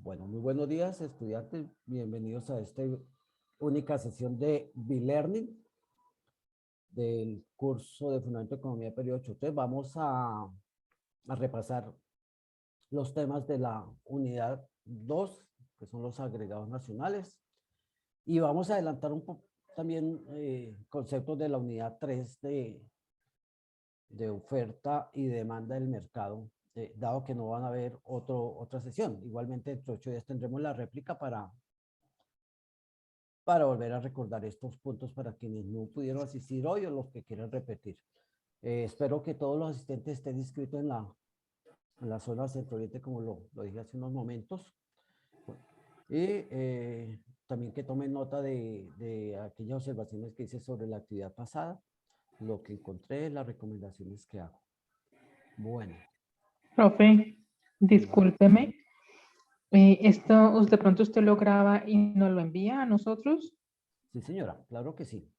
Bueno, muy buenos días, estudiantes. Bienvenidos a esta única sesión de B-Learning del curso de Fundamento de Economía Periodo 8. Entonces vamos a repasar los temas de la unidad 2, que son los agregados nacionales. Y vamos a adelantar un poco también conceptos de la unidad 3 de oferta y demanda del mercado, dado que no van a haber otra sesión. Igualmente, dentro de 8 días tendremos la réplica para volver a recordar estos puntos para quienes no pudieron asistir hoy o los que quieran repetir. Espero que todos los asistentes estén inscritos en la zona Centro Oriente, como lo dije hace unos momentos. Y también que tomen nota de aquellas observaciones que hice sobre la actividad pasada, lo que encontré, las recomendaciones que hago. Bueno. Profe, Diga. discúlpeme. Esto de pronto usted lo graba y nos lo envía a nosotros. Sí, señora, claro que sí.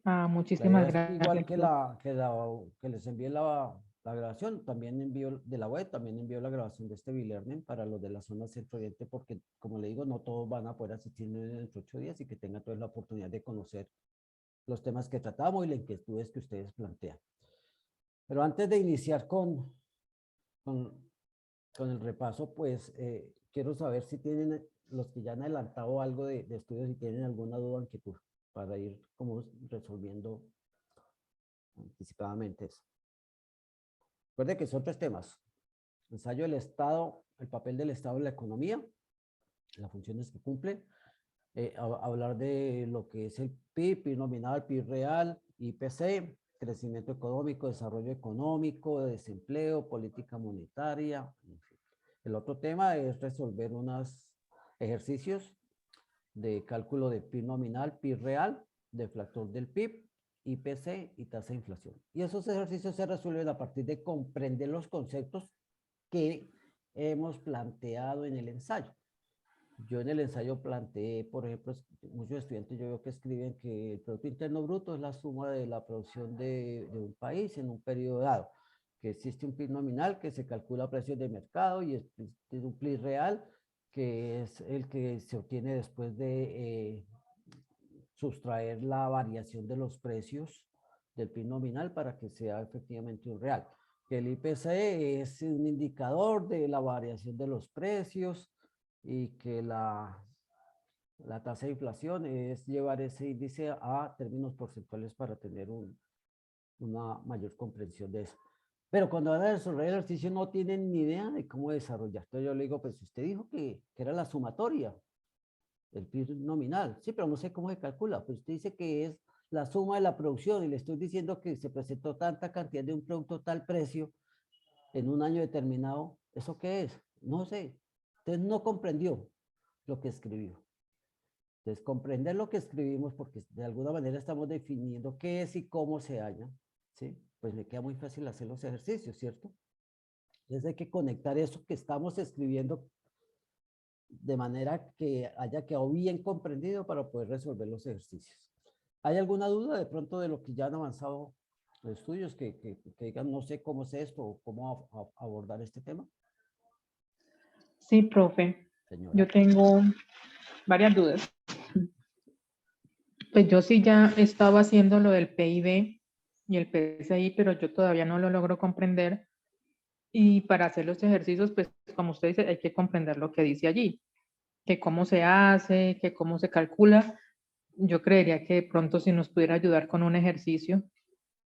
La idea Muchísimas es igual gracias, profe. que les envíe la grabación, también envío de la web, también envío la grabación de este B-Learning para los de la zona Centro Oriente, porque como le digo, no todos van a poder asistir en 8 días y que tengan toda la oportunidad de conocer los temas que tratamos y las inquietudes que ustedes plantean. Pero antes de iniciar con, con el repaso, pues quiero saber si tienen los que ya han adelantado algo de estudios, si tienen alguna duda o inquietud para ir como resolviendo anticipadamente eso. Recuerde que son 3 temas. Ensayo del Estado, el papel del Estado en la economía, las funciones que cumple, hablar de lo que es el PIB, PIB nominal, PIB real, IPC, crecimiento económico, desarrollo económico, desempleo, política monetaria, en fin. El otro tema es resolver unos ejercicios de cálculo de PIB nominal, PIB real, deflactor del PIB, IPC y tasa de inflación. Y esos ejercicios se resuelven a partir de comprender los conceptos que hemos planteado en el ensayo. Yo en el ensayo planteé, por ejemplo, muchos estudiantes yo veo que escriben que el Producto Interno Bruto es la suma de la producción de un país en un periodo dado, que existe un PIB nominal que se calcula a precios de mercado y existe un PIB real que es el que se obtiene después de sustraer la variación de los precios del PIB nominal para que sea efectivamente un real. Que el IPC es un indicador de la variación de los precios y que la tasa de inflación es llevar ese índice a términos porcentuales para tener una mayor comprensión de eso. Pero cuando van a desarrollar el ejercicio no tienen ni idea de cómo desarrollar. Entonces yo le digo, pues usted dijo que era la sumatoria, el PIB nominal. Sí, pero no sé cómo se calcula. Pues usted dice que es la suma de la producción y le estoy diciendo que se presentó tanta cantidad de un producto tal precio en un año determinado. ¿Eso qué es? No sé. Usted no comprendió lo que escribió. Entonces, comprender lo que escribimos, porque de alguna manera estamos definiendo qué es y cómo se halla, ¿sí? Pues me queda muy fácil hacer los ejercicios, ¿cierto? Entonces hay que conectar eso que estamos escribiendo de manera que haya quedado bien comprendido para poder resolver los ejercicios. ¿Hay alguna duda de pronto de lo que ya han avanzado los estudios que digan no sé cómo es esto o cómo abordar este tema? Sí, profe. Señora. Yo tengo varias dudas. Pues yo sí ya estaba haciendo lo del PIB y el PCI, pero yo todavía no lo logro comprender. Y para hacer los ejercicios, pues como usted dice, hay que comprender lo que dice allí, que cómo se hace, que cómo se calcula. Yo creería que de pronto si nos pudiera ayudar con un ejercicio,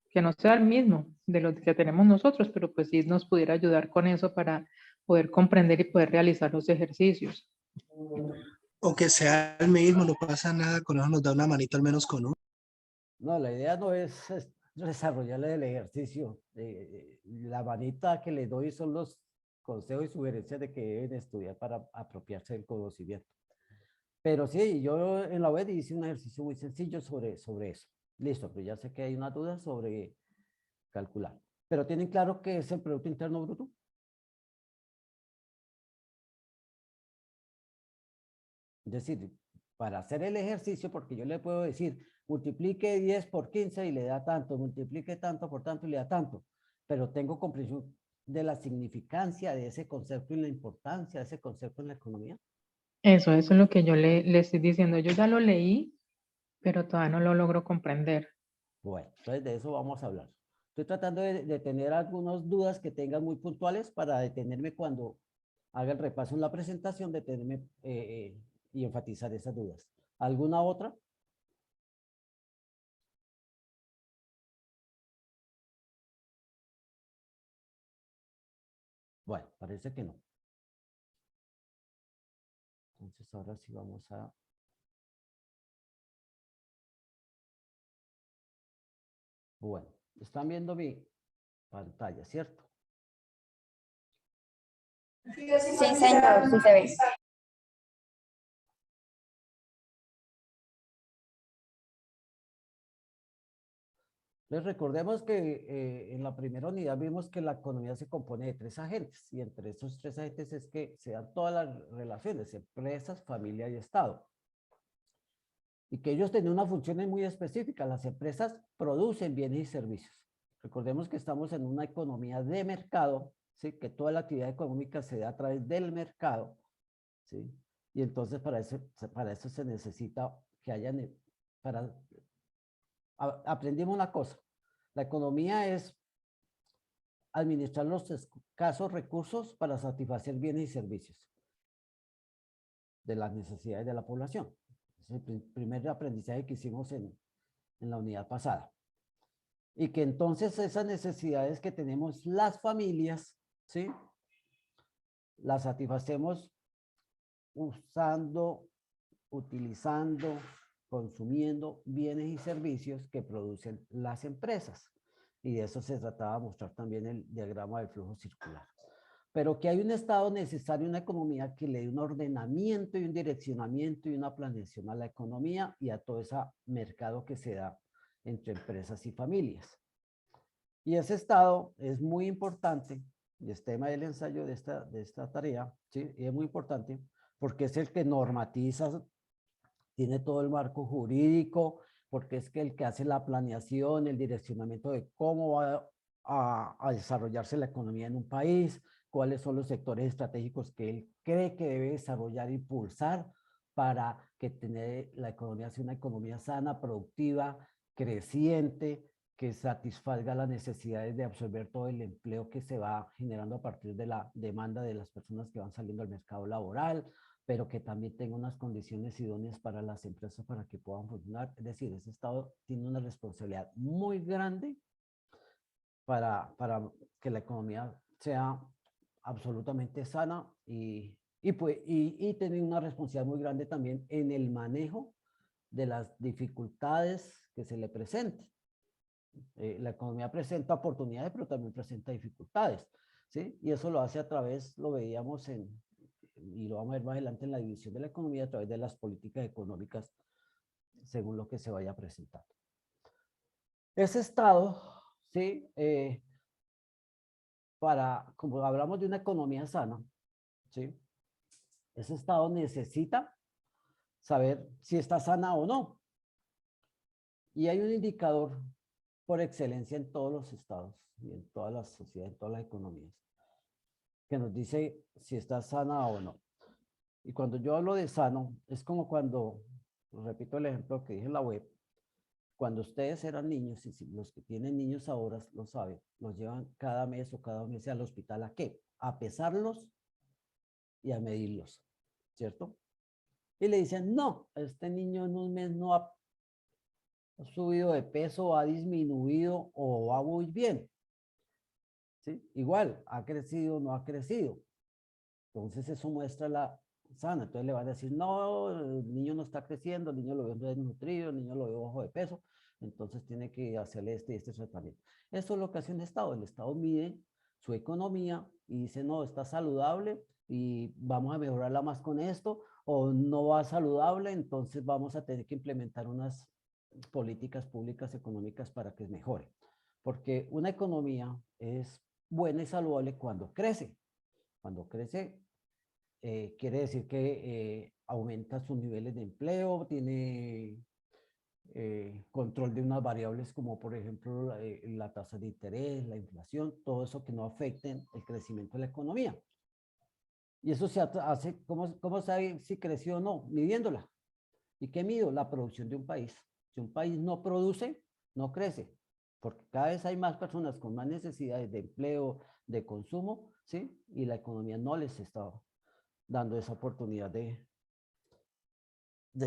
que no sea el mismo de lo que tenemos nosotros, pero pues sí nos pudiera ayudar con eso para poder comprender y poder realizar los ejercicios. Aunque sea el mismo, no pasa nada, con eso nos da una manito al menos con uno. No, la idea no es desarrollar el ejercicio. La manita que le doy son los consejos y sugerencias de que deben estudiar para apropiarse del conocimiento. Pero sí, yo en la web hice un ejercicio muy sencillo sobre eso. Listo, pero ya sé que hay una duda sobre calcular. Pero ¿tienen claro qué es el Producto Interno Bruto? Es decir, para hacer el ejercicio, porque yo le puedo decir, multiplique 10 por 15 y le da tanto, multiplique tanto por tanto y le da tanto, pero tengo comprensión de la significancia de ese concepto y la importancia de ese concepto en la economía. Eso es lo que yo le estoy diciendo. Yo ya lo leí, pero todavía no lo logro comprender. Bueno, entonces de eso vamos a hablar. Estoy tratando de tener algunas dudas que tengan muy puntuales para detenerme cuando haga el repaso en la presentación, detenerme y enfatizar esas dudas. ¿Alguna otra? Bueno, parece que no. Entonces ahora sí vamos a... Bueno, están viendo mi pantalla, ¿cierto? Sí, señor, sí se ve. Les recordemos que en la primera unidad vimos que la economía se compone de tres agentes y entre esos tres agentes es que se dan todas las relaciones, empresas, familia y Estado. Y que ellos tienen una función muy específica. Las empresas producen bienes y servicios. Recordemos que estamos en una economía de mercado, ¿sí? Que toda la actividad económica se da a través del mercado, ¿sí? Y entonces para eso se necesita que hayan, para, aprendimos una cosa, la economía es administrar los escasos recursos para satisfacer bienes y servicios de las necesidades de la población. Es el primer aprendizaje que hicimos en la unidad pasada. Y que entonces esas necesidades que tenemos las familias, ¿sí? Las satisfacemos usando, utilizando, consumiendo bienes y servicios que producen las empresas. Y de eso se trataba de mostrar también el diagrama del flujo circular. Pero que hay un estado necesario, una economía que le dé un ordenamiento y un direccionamiento y una planeación a la economía y a todo ese mercado que se da entre empresas y familias. Y ese estado es muy importante, y es tema del ensayo de esta tarea, ¿sí? Y es muy importante porque es el que normatiza, tiene todo el marco jurídico, porque es que el que hace la planeación, el direccionamiento de cómo va a desarrollarse la economía en un país, cuáles son los sectores estratégicos que él cree que debe desarrollar e impulsar para que tener la economía sea una economía sana, productiva, creciente, que satisfaga las necesidades de absorber todo el empleo que se va generando a partir de la demanda de las personas que van saliendo al mercado laboral, pero que también tenga unas condiciones idóneas para las empresas para que puedan funcionar. Es decir, ese Estado tiene una responsabilidad muy grande para que la economía sea absolutamente sana y tener una responsabilidad muy grande también en el manejo de las dificultades que se le presenten. La economía presenta oportunidades, pero también presenta dificultades, ¿sí? Y eso lo hace a través, lo veíamos y lo vamos a ver más adelante en la división de la economía, a través de las políticas económicas, según lo que se vaya presentando. Ese estado, ¿sí? Como hablamos de una economía sana, ¿sí? Ese estado necesita saber si está sana o no. Y hay un indicador por excelencia en todos los estados y en todas las sociedades, en todas las economías, que nos dice si está sana o no. Y cuando yo hablo de sano, es como cuando, repito el ejemplo que dije en la web, cuando ustedes eran niños, y si los que tienen niños ahora lo saben, los llevan cada mes o cada mes al hospital ¿a qué? A pesarlos y a medirlos, ¿cierto? Y le dicen, no, este niño en un mes no ha subido de peso, ha disminuido o va muy bien. ¿Sí? Igual, ha crecido o no ha crecido. Entonces eso muestra la sana. Entonces le van a decir, no, el niño no está creciendo, el niño lo veo desnutrido, el niño lo veo bajo de peso, entonces tiene que hacerle este y este tratamiento. Eso es lo que hace un Estado. El Estado mide su economía y dice, no, está saludable y vamos a mejorarla más con esto, o no va saludable, entonces vamos a tener que implementar unas políticas públicas económicas para que mejore. Porque una economía es buena y saludable cuando crece. Cuando crece, quiere decir que aumenta sus niveles de empleo, tiene control de unas variables como por ejemplo la tasa de interés, la inflación, todo eso que no afecten el crecimiento de la economía. Y eso se hace, ¿cómo sabe si creció o no? Midiéndola. ¿Y qué mido? La producción de un país. Si un país no produce, no crece, porque cada vez hay más personas con más necesidades de empleo, de consumo, ¿sí? Y la economía no les está dando esa oportunidad de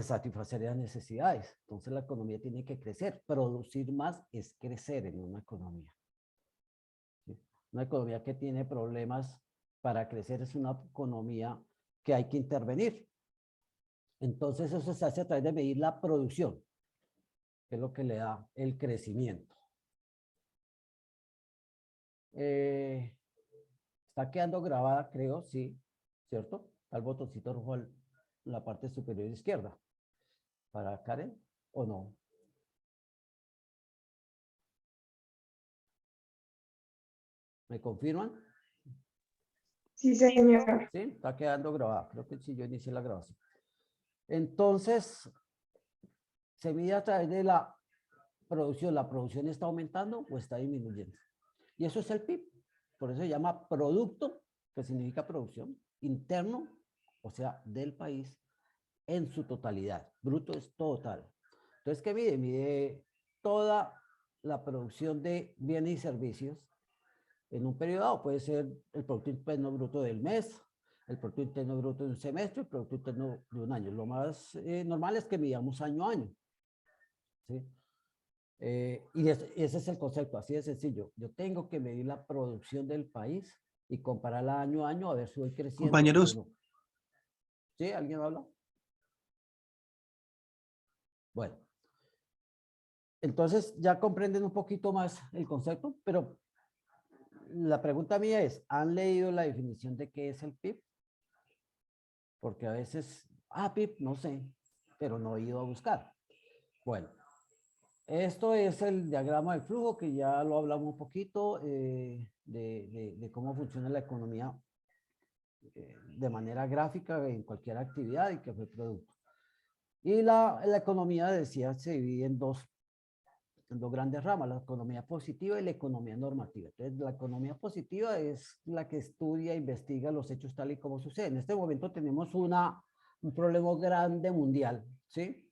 satisfacer las necesidades. Entonces la economía tiene que crecer. Producir más es crecer en una economía. ¿Sí? Una economía que tiene problemas para crecer es una economía que hay que intervenir. Entonces eso se hace a través de medir la producción, que es lo que le da el crecimiento. Está quedando grabada, creo, sí, ¿cierto? Está el botoncito rojo en la parte superior izquierda. ¿Para Karen o no? ¿Me confirman? Sí, señor. Sí, está quedando grabada. Creo que sí, yo inicié la grabación. Entonces, se mide a través de la producción. ¿La producción está aumentando o está disminuyendo? Y eso es el PIB. Por eso se llama producto, que significa producción, interno, o sea, del país, en su totalidad. Bruto es total. Entonces, ¿qué mide? Mide toda la producción de bienes y servicios en un periodo dado. Puede ser el Producto Interno Bruto del mes, el Producto Interno Bruto de un semestre, el Producto Interno de un año. Lo más normal es que midamos año a año. ¿Sí? Y ese es el concepto, así de sencillo. Yo tengo que medir la producción del país y compararla año a año a ver si voy creciendo o Compañeros, no. ¿Sí? ¿Alguien habla? Bueno, entonces ya comprenden un poquito más el concepto, pero la pregunta mía es, ¿han leído la definición de qué es el PIB? Porque a veces, PIB, no sé, pero no he ido a buscar. Bueno, esto es el diagrama del flujo que ya lo hablamos un poquito de cómo funciona la economía de manera gráfica en cualquier actividad y que fue producto. Y la economía, decía, se divide en dos grandes ramas, la economía positiva y la economía normativa. Entonces, la economía positiva es la que estudia, investiga los hechos tal y como suceden. En este momento tenemos un problema grande mundial, ¿sí?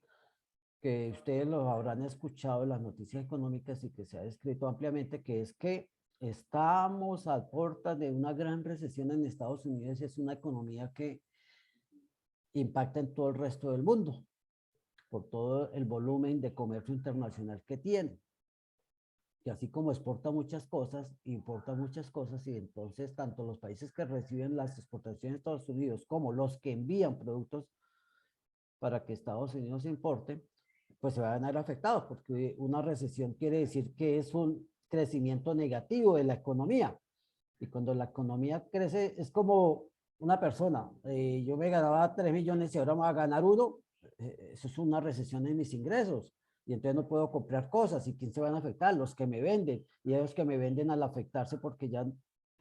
Que ustedes lo habrán escuchado en las noticias económicas y que se ha descrito ampliamente, que es que estamos a puertas de una gran recesión en Estados Unidos y es una economía que impacta en todo el resto del mundo por todo el volumen de comercio internacional que tiene. Que así como exporta muchas cosas, importa muchas cosas y entonces tanto los países que reciben las exportaciones de Estados Unidos como los que envían productos para que Estados Unidos importe, pues se van a ver afectados porque una recesión quiere decir que es un crecimiento negativo de la economía. Y cuando la economía crece, es como una persona. Yo me ganaba 3 millones y ahora me voy a ganar uno. Eso es una recesión en mis ingresos. Y entonces no puedo comprar cosas. ¿Y quién se van a afectar? Los que me venden. Y ellos que me venden al afectarse porque ya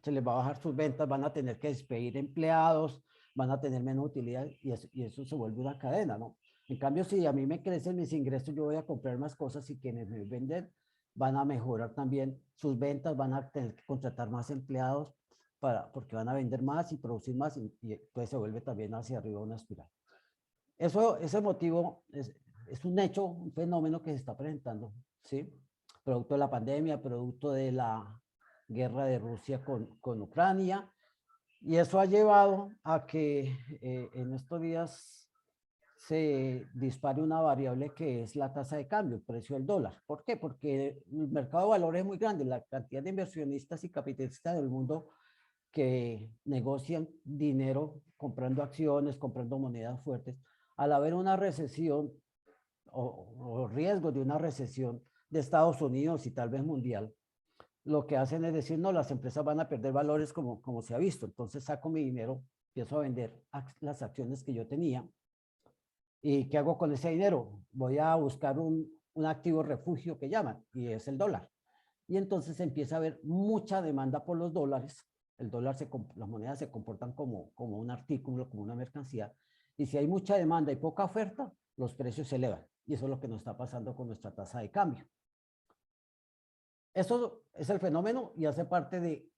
se les va a bajar sus ventas, van a tener que despedir empleados, van a tener menos utilidad y eso se vuelve una cadena, ¿no? En cambio, si a mí me crecen mis ingresos, yo voy a comprar más cosas y quienes me venden van a mejorar también sus ventas, van a tener que contratar más empleados porque van a vender más y producir más y pues se vuelve también hacia arriba una espiral. Ese motivo es un hecho, un fenómeno que se está presentando, ¿sí? Producto de la pandemia, producto de la guerra de Rusia con Ucrania, y eso ha llevado a que en estos días se dispare una variable que es la tasa de cambio, el precio del dólar. ¿Por qué? Porque el mercado de valores es muy grande, la cantidad de inversionistas y capitalistas del mundo que negocian dinero comprando acciones, comprando monedas fuertes, al haber una recesión o riesgo de una recesión de Estados Unidos y tal vez mundial, lo que hacen es decir, no, las empresas van a perder valores como se ha visto, entonces saco mi dinero, empiezo a vender las acciones que yo tenía. ¿Y qué hago con ese dinero? Voy a buscar un activo refugio que llaman, y es el dólar. Y entonces empieza a haber mucha demanda por los dólares. Las monedas se comportan como un artículo, como una mercancía. Y si hay mucha demanda y poca oferta, los precios se elevan. Y eso es lo que nos está pasando con nuestra tasa de cambio. Eso es el fenómeno y hace parte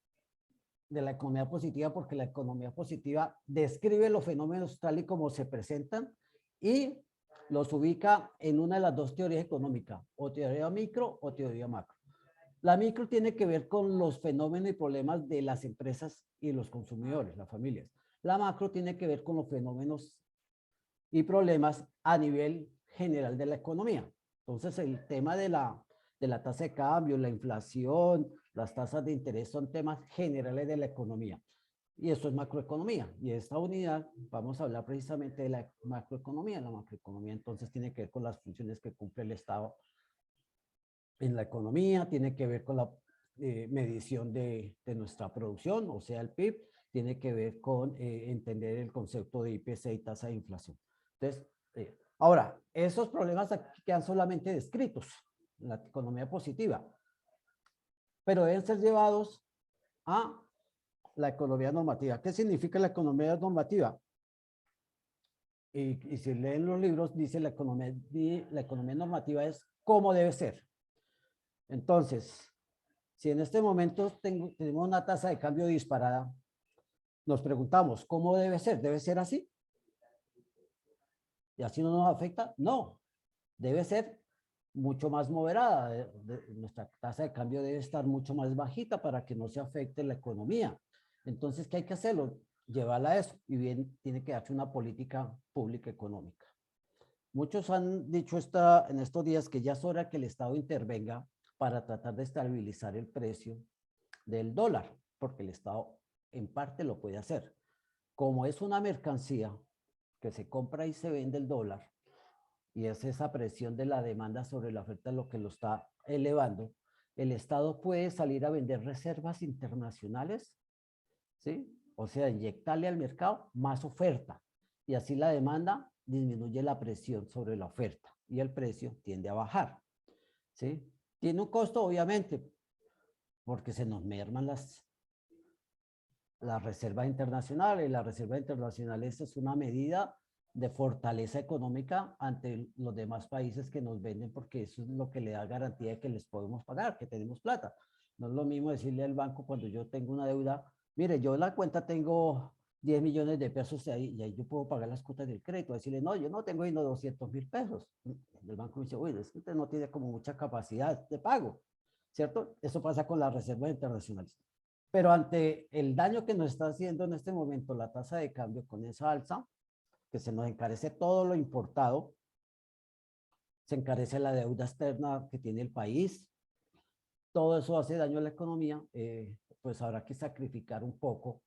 de la economía positiva porque la economía positiva describe los fenómenos tal y como se presentan y los ubica en una de las dos teorías económicas, o teoría micro o teoría macro. La micro tiene que ver con los fenómenos y problemas de las empresas y los consumidores, las familias. La macro tiene que ver con los fenómenos y problemas a nivel general de la economía. Entonces, el tema de la tasa de cambio, la inflación, las tasas de interés son temas generales de la economía. Y eso es macroeconomía. Y esta unidad vamos a hablar precisamente de la macroeconomía. La macroeconomía entonces tiene que ver con las funciones que cumple el Estado en la economía, tiene que ver con la medición de nuestra producción, o sea, el PIB, tiene que ver con entender el concepto de IPC y tasa de inflación. Entonces, ahora, esos problemas aquí quedan solamente descritos en la economía positiva, pero deben ser llevados a la economía normativa. ¿Qué significa la economía normativa? Y si leen los libros, dice la economía normativa es cómo debe ser. Entonces, si en este momento tenemos una tasa de cambio disparada, nos preguntamos, ¿cómo debe ser? ¿Debe ser así? ¿Y así no nos afecta? No, debe ser mucho más moderada. Nuestra tasa de cambio debe estar mucho más bajita para que no se afecte la economía. Entonces, ¿qué hay que hacerlo? Llevarla a eso. Y bien, tiene que darse una política pública económica. Muchos han dicho en estos días que ya es hora que el Estado intervenga para tratar de estabilizar el precio del dólar, porque el Estado en parte lo puede hacer. Como es una mercancía que se compra y se vende el dólar, y es esa presión de la demanda sobre la oferta lo que lo está elevando, el Estado puede salir a vender reservas internacionales, ¿sí? O sea, inyectarle al mercado más oferta, y así la demanda disminuye la presión sobre la oferta, y el precio tiende a bajar, ¿sí? Tiene un costo, obviamente, porque se nos merman las reservas internacionales. Las reservas internacionales es una medida de fortaleza económica ante los demás países que nos venden, porque eso es lo que le da garantía de que les podemos pagar, que tenemos plata. No es lo mismo decirle al banco cuando yo tengo una deuda, mire, yo en la cuenta tengo 10 millones de pesos ahí, y ahí yo puedo pagar las cuotas del crédito. Decirle, no, yo no tengo sino 200.000 pesos. El banco me dice, uy, es que usted no tiene como mucha capacidad de pago, ¿cierto? Eso pasa con las reservas internacionales. Pero ante el daño que nos está haciendo en este momento la tasa de cambio con esa alza, que se nos encarece todo lo importado, se encarece la deuda externa que tiene el país, todo eso hace daño a la economía, pues habrá que sacrificar un poco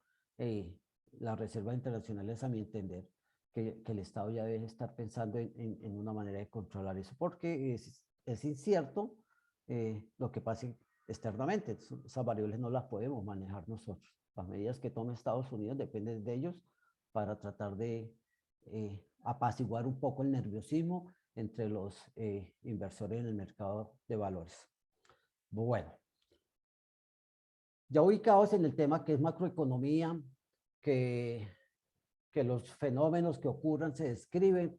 las reservas internacionales, a mi entender, que el Estado ya debe estar pensando en una manera de controlar eso, porque es incierto lo que pase externamente. Esas variables no las podemos manejar nosotros. Las medidas que tome Estados Unidos dependen de ellos para tratar de apaciguar un poco el nerviosismo entre los inversores en el mercado de valores. Bueno, ya ubicados en el tema que es macroeconomía, que los fenómenos que ocurran se describen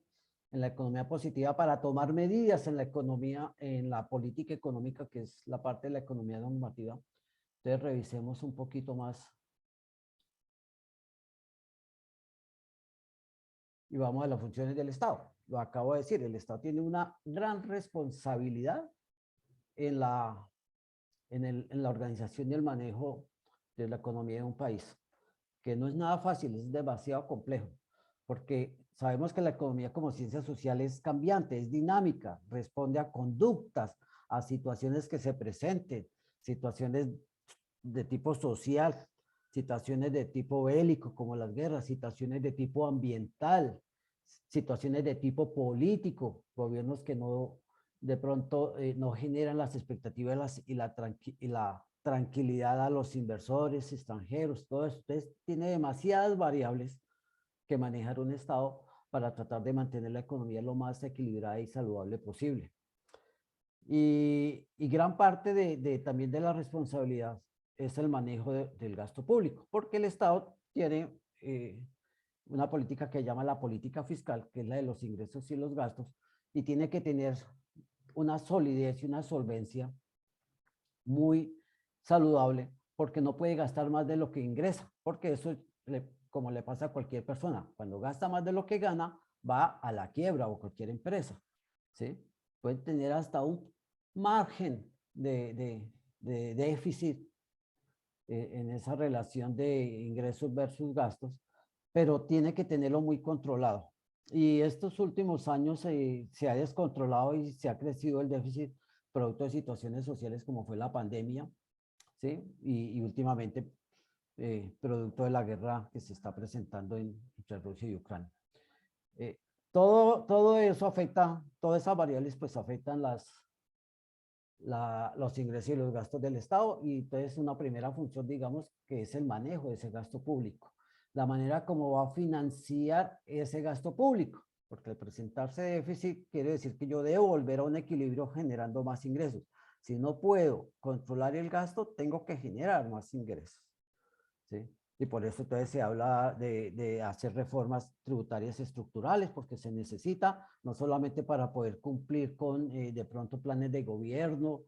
en la economía positiva para tomar medidas en la economía, en la política económica, que es la parte de la economía normativa. Entonces revisemos un poquito más. Y vamos a las funciones del Estado. Lo acabo de decir, el Estado tiene una gran responsabilidad en la organización y el manejo de la economía de un país, que no es nada fácil, es demasiado complejo, porque sabemos que la economía como ciencia social es cambiante, es dinámica, responde a conductas, a situaciones que se presenten, situaciones de tipo social, situaciones de tipo bélico como las guerras, situaciones de tipo ambiental, situaciones de tipo político, gobiernos que no de pronto no generan las expectativas y la tranquilidad a los inversores extranjeros, todo eso. Entonces, tiene demasiadas variables que manejar un Estado para tratar de mantener la economía lo más equilibrada y saludable posible. Y gran parte también de la responsabilidad es el manejo del gasto público, porque el Estado tiene una política que llama la política fiscal, que es la de los ingresos y los gastos, y tiene que tener una solidez y una solvencia muy saludable porque no puede gastar más de lo que ingresa, porque eso, como le pasa a cualquier persona, cuando gasta más de lo que gana, va a la quiebra o cualquier empresa, ¿sí? Puede tener hasta un margen de déficit en esa relación de ingresos versus gastos, pero tiene que tenerlo muy controlado. Y estos últimos años se ha descontrolado y se ha crecido el déficit producto de situaciones sociales como fue la pandemia, ¿sí? Y últimamente producto de la guerra que se está presentando entre Rusia y Ucrania. Todo eso afecta, todas esas variables pues afectan los ingresos y los gastos del Estado, y entonces una primera función, digamos, que es el manejo de ese gasto público, la manera como va a financiar ese gasto público, porque al presentarse déficit quiere decir que yo debo volver a un equilibrio generando más ingresos. Si no puedo controlar el gasto, tengo que generar más ingresos, ¿sí? Y por eso entonces se habla de hacer reformas tributarias estructurales, porque se necesita, no solamente para poder cumplir con de pronto planes de gobierno,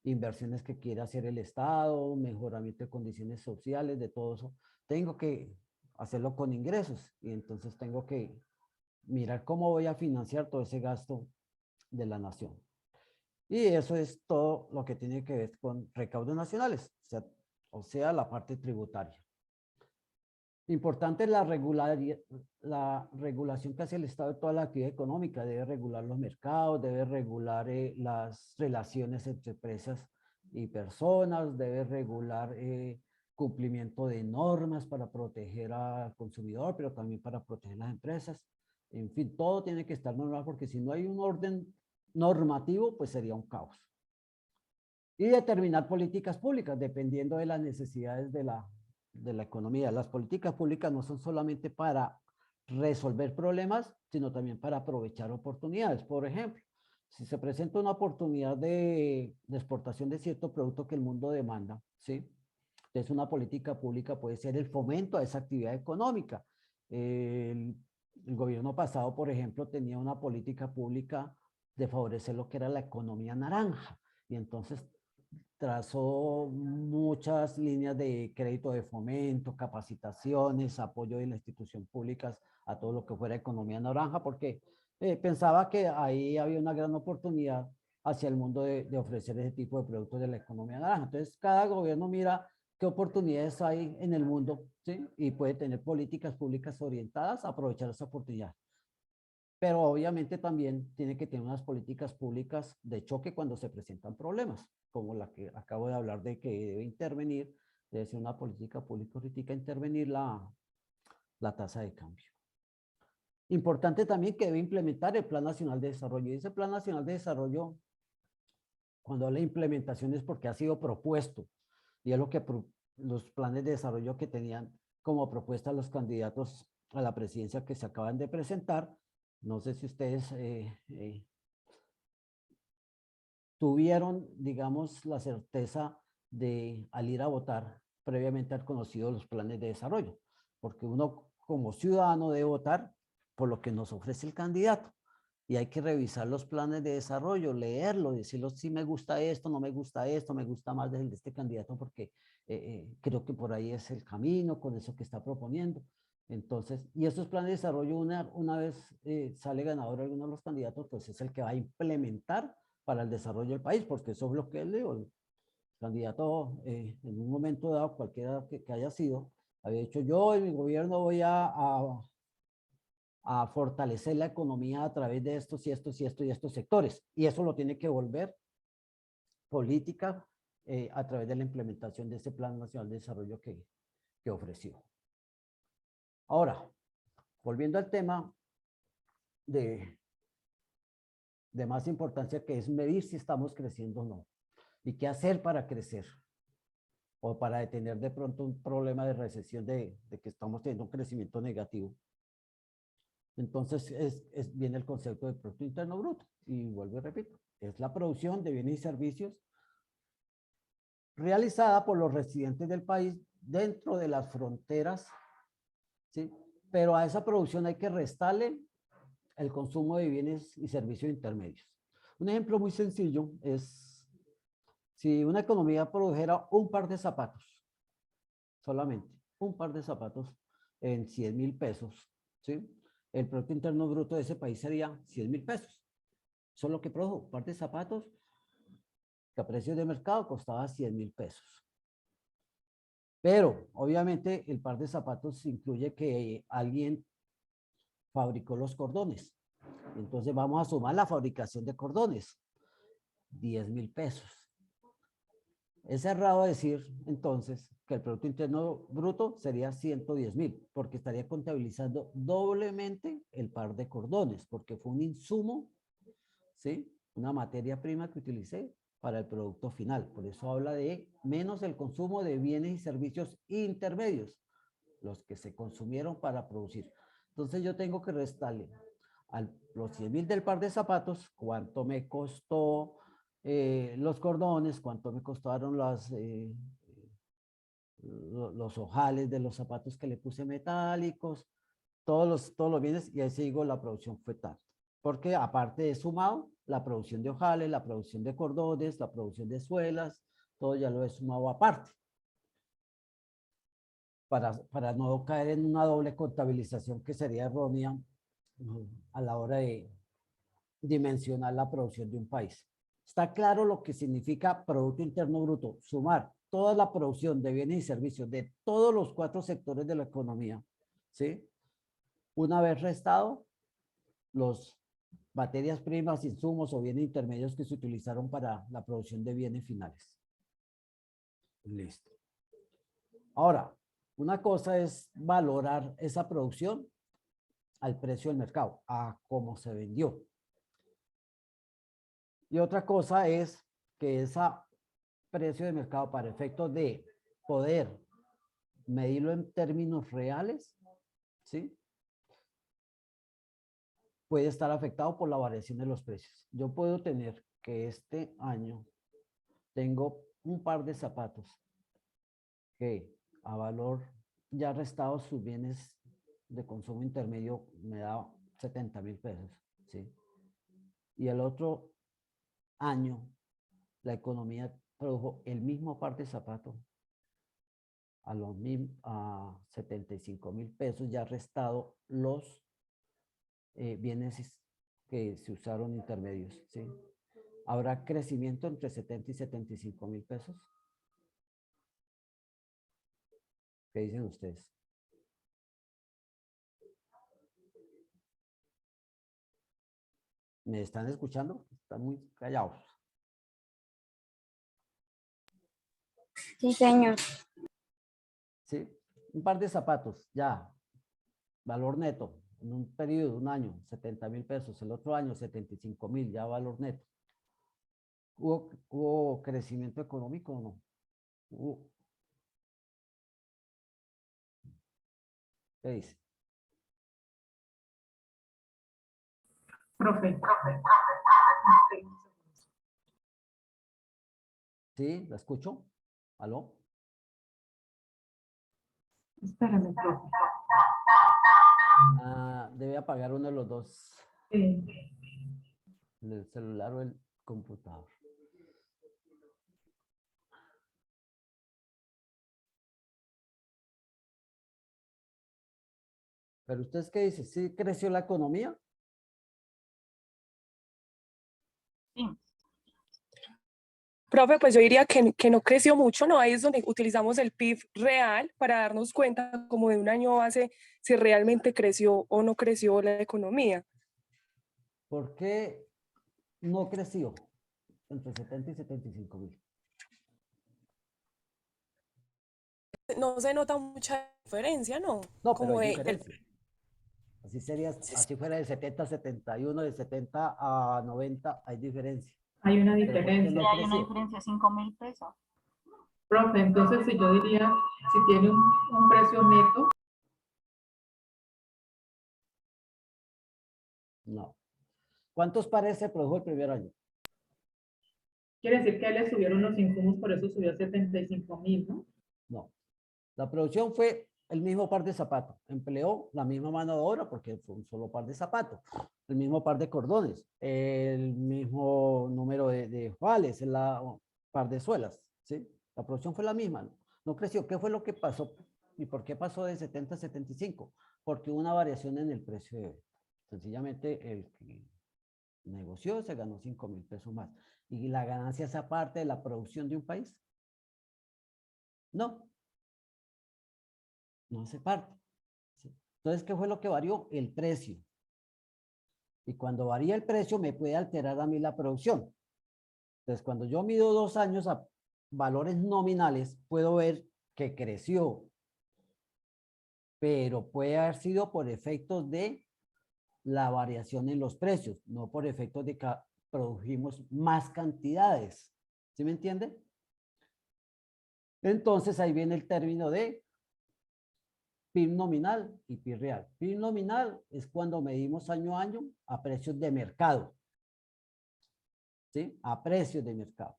inversiones que quiera hacer el Estado, mejoramiento de condiciones sociales, de todo eso. Tengo que hacerlo con ingresos y entonces tengo que mirar cómo voy a financiar todo ese gasto de la nación. Y eso es todo lo que tiene que ver con recaudos nacionales, o sea, la parte tributaria. Importante es la regulación que hace el Estado de toda la actividad económica. Debe regular los mercados, debe regular las relaciones entre empresas y personas, debe regular cumplimiento de normas para proteger al consumidor, pero también para proteger las empresas. En fin, todo tiene que estar normal, porque si no hay un orden normativo, pues sería un caos. Y determinar políticas públicas dependiendo de las necesidades de la economía. Las políticas públicas no son solamente para resolver problemas, sino también para aprovechar oportunidades. Por ejemplo, si se presenta una oportunidad de exportación de cierto producto que el mundo demanda, ¿sí? Entonces una política pública puede ser el fomento a esa actividad económica. El gobierno pasado, por ejemplo, tenía una política pública de favorecer lo que era la economía naranja, y entonces trazó muchas líneas de crédito de fomento, capacitaciones, apoyo de las instituciones públicas a todo lo que fuera economía naranja, porque pensaba que ahí había una gran oportunidad hacia el mundo de ofrecer ese tipo de productos de la economía naranja. Entonces, cada gobierno mira qué oportunidades hay en el mundo, ¿sí? Y puede tener políticas públicas orientadas a aprovechar esa oportunidad. Pero obviamente también tiene que tener unas políticas públicas de choque cuando se presentan problemas, como la que acabo de hablar de que debe intervenir, debe ser una política pública ahorita intervenir la tasa de cambio. Importante también que debe implementar el Plan Nacional de Desarrollo. Y ese Plan Nacional de Desarrollo, cuando habla de implementación, es porque ha sido propuesto, y es lo que los planes de desarrollo que tenían como propuesta los candidatos a la presidencia que se acaban de presentar. No sé si ustedes tuvieron, digamos, la certeza de, al ir a votar, previamente haber conocido los planes de desarrollo, porque uno como ciudadano debe votar por lo que nos ofrece el candidato, y hay que revisar los planes de desarrollo, leerlo, decirlo, si me gusta esto, no me gusta esto, me gusta más de este candidato porque creo que por ahí es el camino con eso que está proponiendo. Entonces, y esos planes de desarrollo, una vez sale ganador alguno de los candidatos, pues es el que va a implementar para el desarrollo del país, porque eso es lo que él dijo. El candidato, en un momento dado, cualquiera que haya sido, había dicho, yo en mi gobierno voy a fortalecer la economía a través de estos y estos y estos y estos sectores. Y eso lo tiene que volver política a través de la implementación de ese Plan Nacional de Desarrollo que ofreció. Ahora, volviendo al tema de más importancia, que es medir si estamos creciendo o no, y qué hacer para crecer, o para detener de pronto un problema de recesión de que estamos teniendo un crecimiento negativo. Entonces viene el concepto de Producto Interno Bruto, y vuelvo y repito, es la producción de bienes y servicios realizada por los residentes del país dentro de las fronteras, ¿sí? Pero a esa producción hay que restarle el consumo de bienes y servicios intermedios. Un ejemplo muy sencillo es Si una economía produjera un par de zapatos, solamente un par de zapatos en 100.000 pesos, ¿sí? El Producto Interno Bruto de ese país sería 100.000 pesos. Eso es lo que produjo, un par de zapatos que a precios de mercado costaba 100.000 pesos. Pero, obviamente, el par de zapatos incluye que alguien fabricó los cordones. Entonces, vamos a sumar la fabricación de cordones. 10.000 pesos. Es errado decir, entonces, que el Producto Interno Bruto sería 110.000, porque estaría contabilizando doblemente el par de cordones, porque fue un insumo, ¿sí? Una materia prima que utilicé para el producto final. Por eso habla de menos el consumo de bienes y servicios intermedios, los que se consumieron para producir. Entonces yo tengo que restarle a los 100.000 del par de zapatos, cuánto me costó los cordones, cuánto me costaron los ojales de los zapatos que le puse metálicos, todos los bienes, y ahí sigo la producción fue tal. Porque aparte de sumado, la producción de ojales, la producción de cordones, la producción de suelas, todo ya lo he sumado aparte. Para no caer en una doble contabilización que sería errónea a la hora de dimensionar la producción de un país. Está claro lo que significa Producto Interno Bruto, sumar toda la producción de bienes y servicios de todos los 4 sectores de la economía, ¿sí? Una vez restado los materias primas, insumos o bienes intermedios que se utilizaron para la producción de bienes finales. Listo. Ahora, una cosa es valorar esa producción al precio del mercado, a cómo se vendió. Y otra cosa es que ese precio de mercado, para efectos de poder medirlo en términos reales, ¿sí? Puede estar afectado por la variación de los precios. Yo puedo tener que este año tengo un par de zapatos que a valor ya restado sus bienes de consumo intermedio me da 70.000 pesos, ¿sí? Y el otro año la economía produjo el mismo par de zapatos a 75.000 pesos, ya restado los bienes que se usaron intermedios, ¿sí? ¿Habrá crecimiento entre 70 y 75.000 pesos? ¿Qué dicen ustedes? ¿Me están escuchando? Están muy callados. Sí, señor. ¿Sí? Un par de zapatos, ya, valor neto, en un periodo de un año, 70.000 pesos, el otro año 75.000, ya valor neto. ¿Hubo crecimiento económico o no? ¿Hubo? ¿Qué dice? Profe. ¿Sí? ¿La escucho? ¿Aló? Espérame, profe. Debe apagar uno de los dos, Sí. el celular o el computador. ¿Pero ustedes qué dicen? ¿Sí creció la economía? Profe, pues yo diría que no creció mucho, ¿no? Ahí es donde utilizamos el PIB real para darnos cuenta como de un año base si realmente creció o no creció la economía. ¿Por qué no creció entre 70 y 75.000? No se nota mucha diferencia, ¿no? No, pero Como hay de, diferencia. Así sería, así fuera de 70 a 71, de 70 a 90, hay diferencia. Hay una ¿Pero por qué diferencia. no Hay una creció? diferencia de 5.000 pesos. Profe, entonces si yo diría, si tiene un precio neto, No. ¿Cuántos pares se produjo el primer año? quiere decir que le subieron los insumos, por eso subió a 75.000, ¿no? No. La producción fue el mismo par de zapatos. Empleó la misma mano de obra porque fue un solo par de zapatos. El mismo par de cordones. El mismo número de ojales. par de suelas, ¿sí? La producción fue la misma, no creció. ¿Qué fue lo que pasó? ¿Y por qué pasó de 70 a 75? Porque hubo una variación en el precio de venta. Sencillamente el que negoció se ganó 5.000 pesos más. ¿Y la ganancia es aparte de la producción de un país? No, no hace parte. ¿Sí? Entonces, ¿qué fue lo que varió? El precio. Y cuando varía el precio me puede alterar a mí la producción. Entonces, cuando yo mido 2 años a valores nominales, puedo ver que creció, pero puede haber sido por efectos de la variación en los precios, no por efectos de que produjimos más cantidades. ¿Sí me entiende? Entonces, ahí viene el término de PIB nominal y PIB real. PIB nominal es cuando medimos año a año a precios de mercado. ¿Sí? A precios de mercado.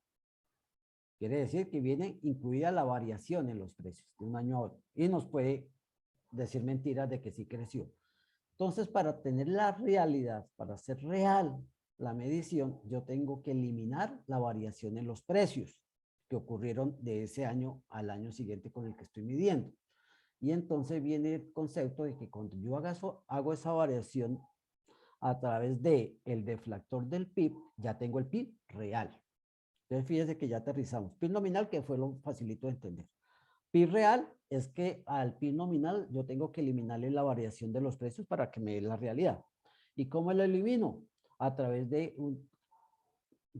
Quiere decir que viene incluida la variación en los precios de un año a otro. Y nos puede decir mentiras de que sí creció. Entonces, para tener la realidad, para hacer real la medición, yo tengo que eliminar la variación en los precios que ocurrieron de ese año al año siguiente con el que estoy midiendo. Y entonces viene el concepto de que cuando yo hago esa variación a través del deflactor del PIB, ya tengo el PIB real. Entonces, fíjese que ya aterrizamos. PIB nominal, que fue lo facilito de entender. PIB real es que al PIB nominal yo tengo que eliminarle la variación de los precios para que me dé la realidad. ¿Y cómo lo elimino? A través de un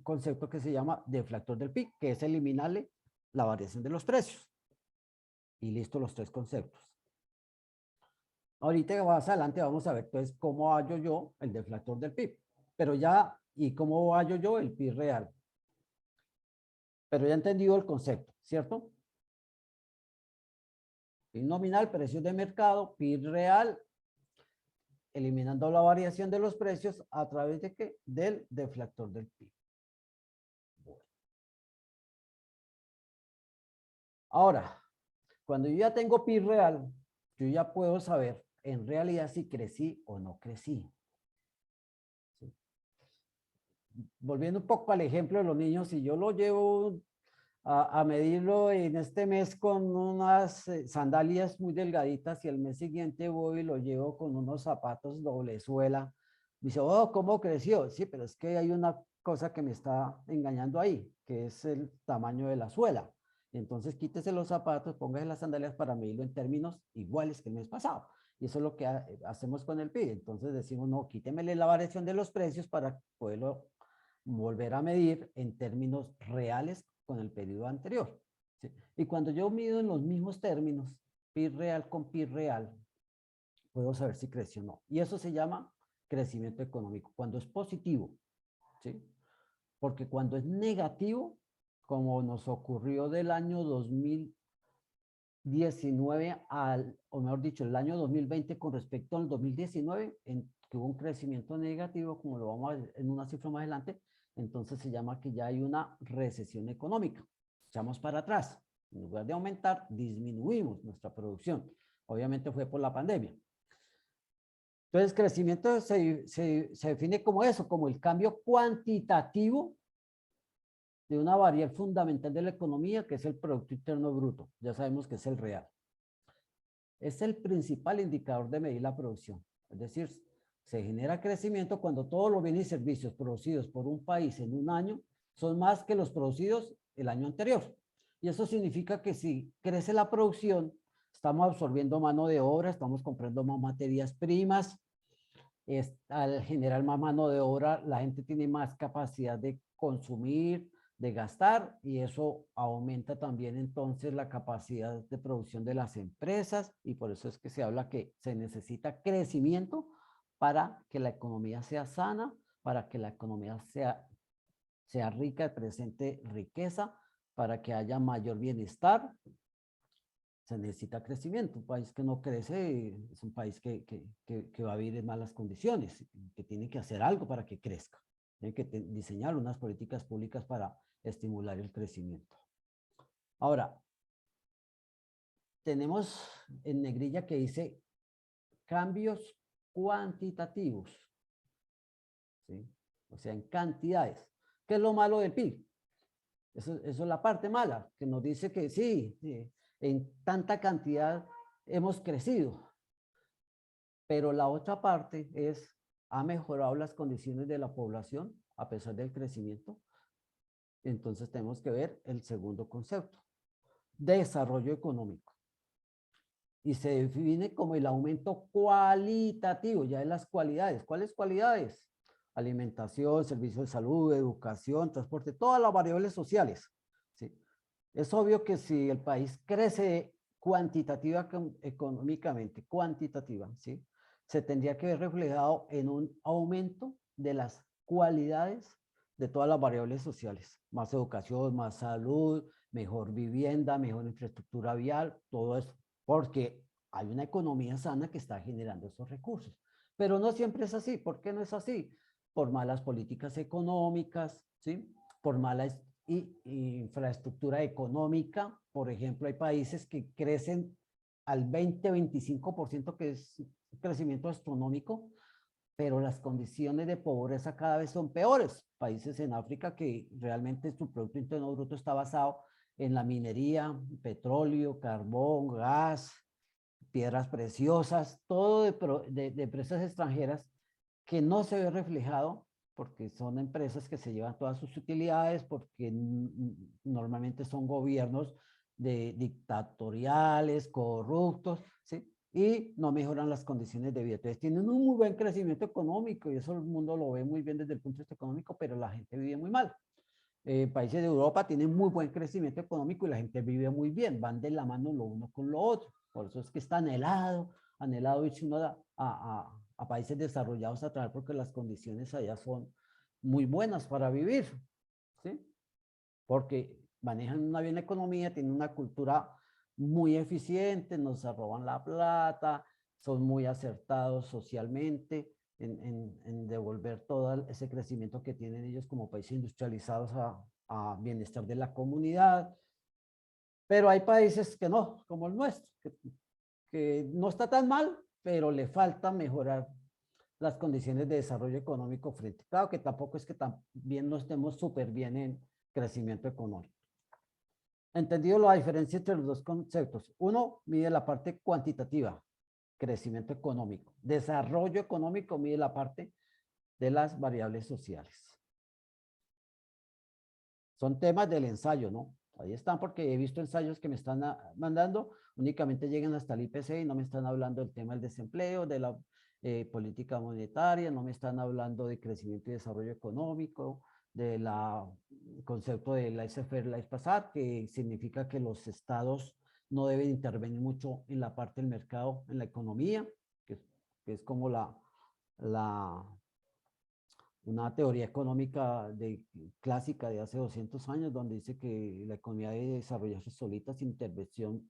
concepto que se llama deflactor del PIB, que es eliminarle la variación de los precios. Y listo los 3 conceptos. Ahorita más adelante vamos a ver entonces cómo hallo yo el deflactor del PIB. Pero ya, ¿y cómo hallo yo el PIB real? Pero ya he entendido el concepto, ¿cierto? PIB nominal, precios de mercado, PIB real, eliminando la variación de los precios a través de ¿qué? Del deflactor del PIB. Bueno. Ahora, cuando yo ya tengo PIB real, yo ya puedo saber en realidad si crecí o no crecí. ¿Sí? Volviendo un poco al ejemplo de los niños, si yo lo llevo a medirlo en este mes con unas sandalias muy delgaditas y el mes siguiente voy y lo llevo con unos zapatos doble suela. Dice, oh, ¿cómo creció? Sí, pero es que hay una cosa que me está engañando ahí, que es el tamaño de la suela. Entonces quítese los zapatos, póngase las sandalias para medirlo en términos iguales que el mes pasado. Y eso es lo que hacemos con el PIB. Entonces decimos, no, quítemele la variación de los precios para poderlo volver a medir en términos reales con el periodo anterior. ¿Sí? Y cuando yo mido en los mismos términos, PIB real con PIB real, puedo saber si creció o no. Y eso se llama crecimiento económico, cuando es positivo. ¿Sí? Porque cuando es negativo, como nos ocurrió del año 2019 o mejor dicho, el año 2020 con respecto al 2019, que hubo un crecimiento negativo, como lo vamos a ver en una cifra más adelante, entonces se llama que ya hay una recesión económica. Echamos para atrás. En lugar de aumentar, disminuimos nuestra producción. Obviamente fue por la pandemia. Entonces, crecimiento se define como eso, como el cambio cuantitativo de una variable fundamental de la economía, que es el Producto Interno Bruto. Ya sabemos que es el real. Es el principal indicador de medir la producción. Es decir, se genera crecimiento cuando todos los bienes y servicios producidos por un país en un año son más que los producidos el año anterior. Y eso significa que si crece la producción, estamos absorbiendo mano de obra, estamos comprando más materias primas. Al generar más mano de obra, la gente tiene más capacidad de consumir, de gastar, y eso aumenta también entonces la capacidad de producción de las empresas, y por eso es que se habla que se necesita crecimiento para que la economía sea sana, para que la economía sea rica, presente riqueza, para que haya mayor bienestar. Se necesita crecimiento. Un país que no crece es un país que va a vivir en malas condiciones, que tiene que hacer algo para que crezca. Tiene que diseñar unas políticas públicas para estimular el crecimiento. Ahora, tenemos en negrilla que dice cambios cuantitativos, ¿sí? O sea, en cantidades. ¿Qué es lo malo del PIB? Eso es la parte mala, que nos dice que sí, en tanta cantidad hemos crecido, pero la otra parte es, ¿ha mejorado las condiciones de la población a pesar del crecimiento? Entonces tenemos que ver el segundo concepto, desarrollo económico. Y se define como el aumento cualitativo, ya de las cualidades. ¿Cuáles cualidades? Alimentación, servicios de salud, educación, transporte, todas las variables sociales. ¿Sí? Es obvio que si el país crece económicamente, cuantitativa, ¿sí? Se tendría que ver reflejado en un aumento de las cualidades de todas las variables sociales. Más educación, más salud, mejor vivienda, mejor infraestructura vial, todo eso. Porque hay una economía sana que está generando esos recursos. Pero no siempre es así. ¿Por qué no es así? Por malas políticas económicas, ¿sí? Por mala infraestructura económica. Por ejemplo, hay países que crecen al 20-25%, que es un crecimiento astronómico, pero las condiciones de pobreza cada vez son peores. Países en África que realmente su Producto Interno Bruto está basado en la minería, petróleo, carbón, gas, piedras preciosas, todo de empresas extranjeras que no se ve reflejado porque son empresas que se llevan todas sus utilidades, porque normalmente son gobiernos dictatoriales, corruptos, ¿sí? Y no mejoran las condiciones de vida. Entonces tienen un muy buen crecimiento económico y eso el mundo lo ve muy bien desde el punto de vista económico, pero la gente vive muy mal. Países de Europa tienen muy buen crecimiento económico y la gente vive muy bien, van de la mano lo uno con lo otro. Por eso es que está anhelado irse uno a países desarrollados a trabajar porque las condiciones allá son muy buenas para vivir, ¿sí? Porque manejan una bien economía, tienen una cultura muy eficiente, no se roban la plata, son muy acertados socialmente en devolver todo ese crecimiento que tienen ellos como países industrializados a bienestar de la comunidad. Pero hay países que no, como el nuestro, que no está tan mal, pero le falta mejorar las condiciones de desarrollo económico frente. Claro que tampoco es que también no estemos súper bien en crecimiento económico. Entendido la diferencia entre los dos conceptos. Uno mide la parte cuantitativa, crecimiento económico. Desarrollo económico mide la parte de las variables sociales. Son temas del ensayo, ¿no? Ahí están porque he visto ensayos que me están mandando, únicamente llegan hasta el IPC y no me están hablando del tema del desempleo, de la política monetaria, no me están hablando de crecimiento y desarrollo económico, del concepto de laissez-faire, laissez-passer, que significa que los estados no deben intervenir mucho en la parte del mercado, en la economía, que es como una teoría económica clásica de hace 200 años, donde dice que la economía debe desarrollarse solita sin intervención.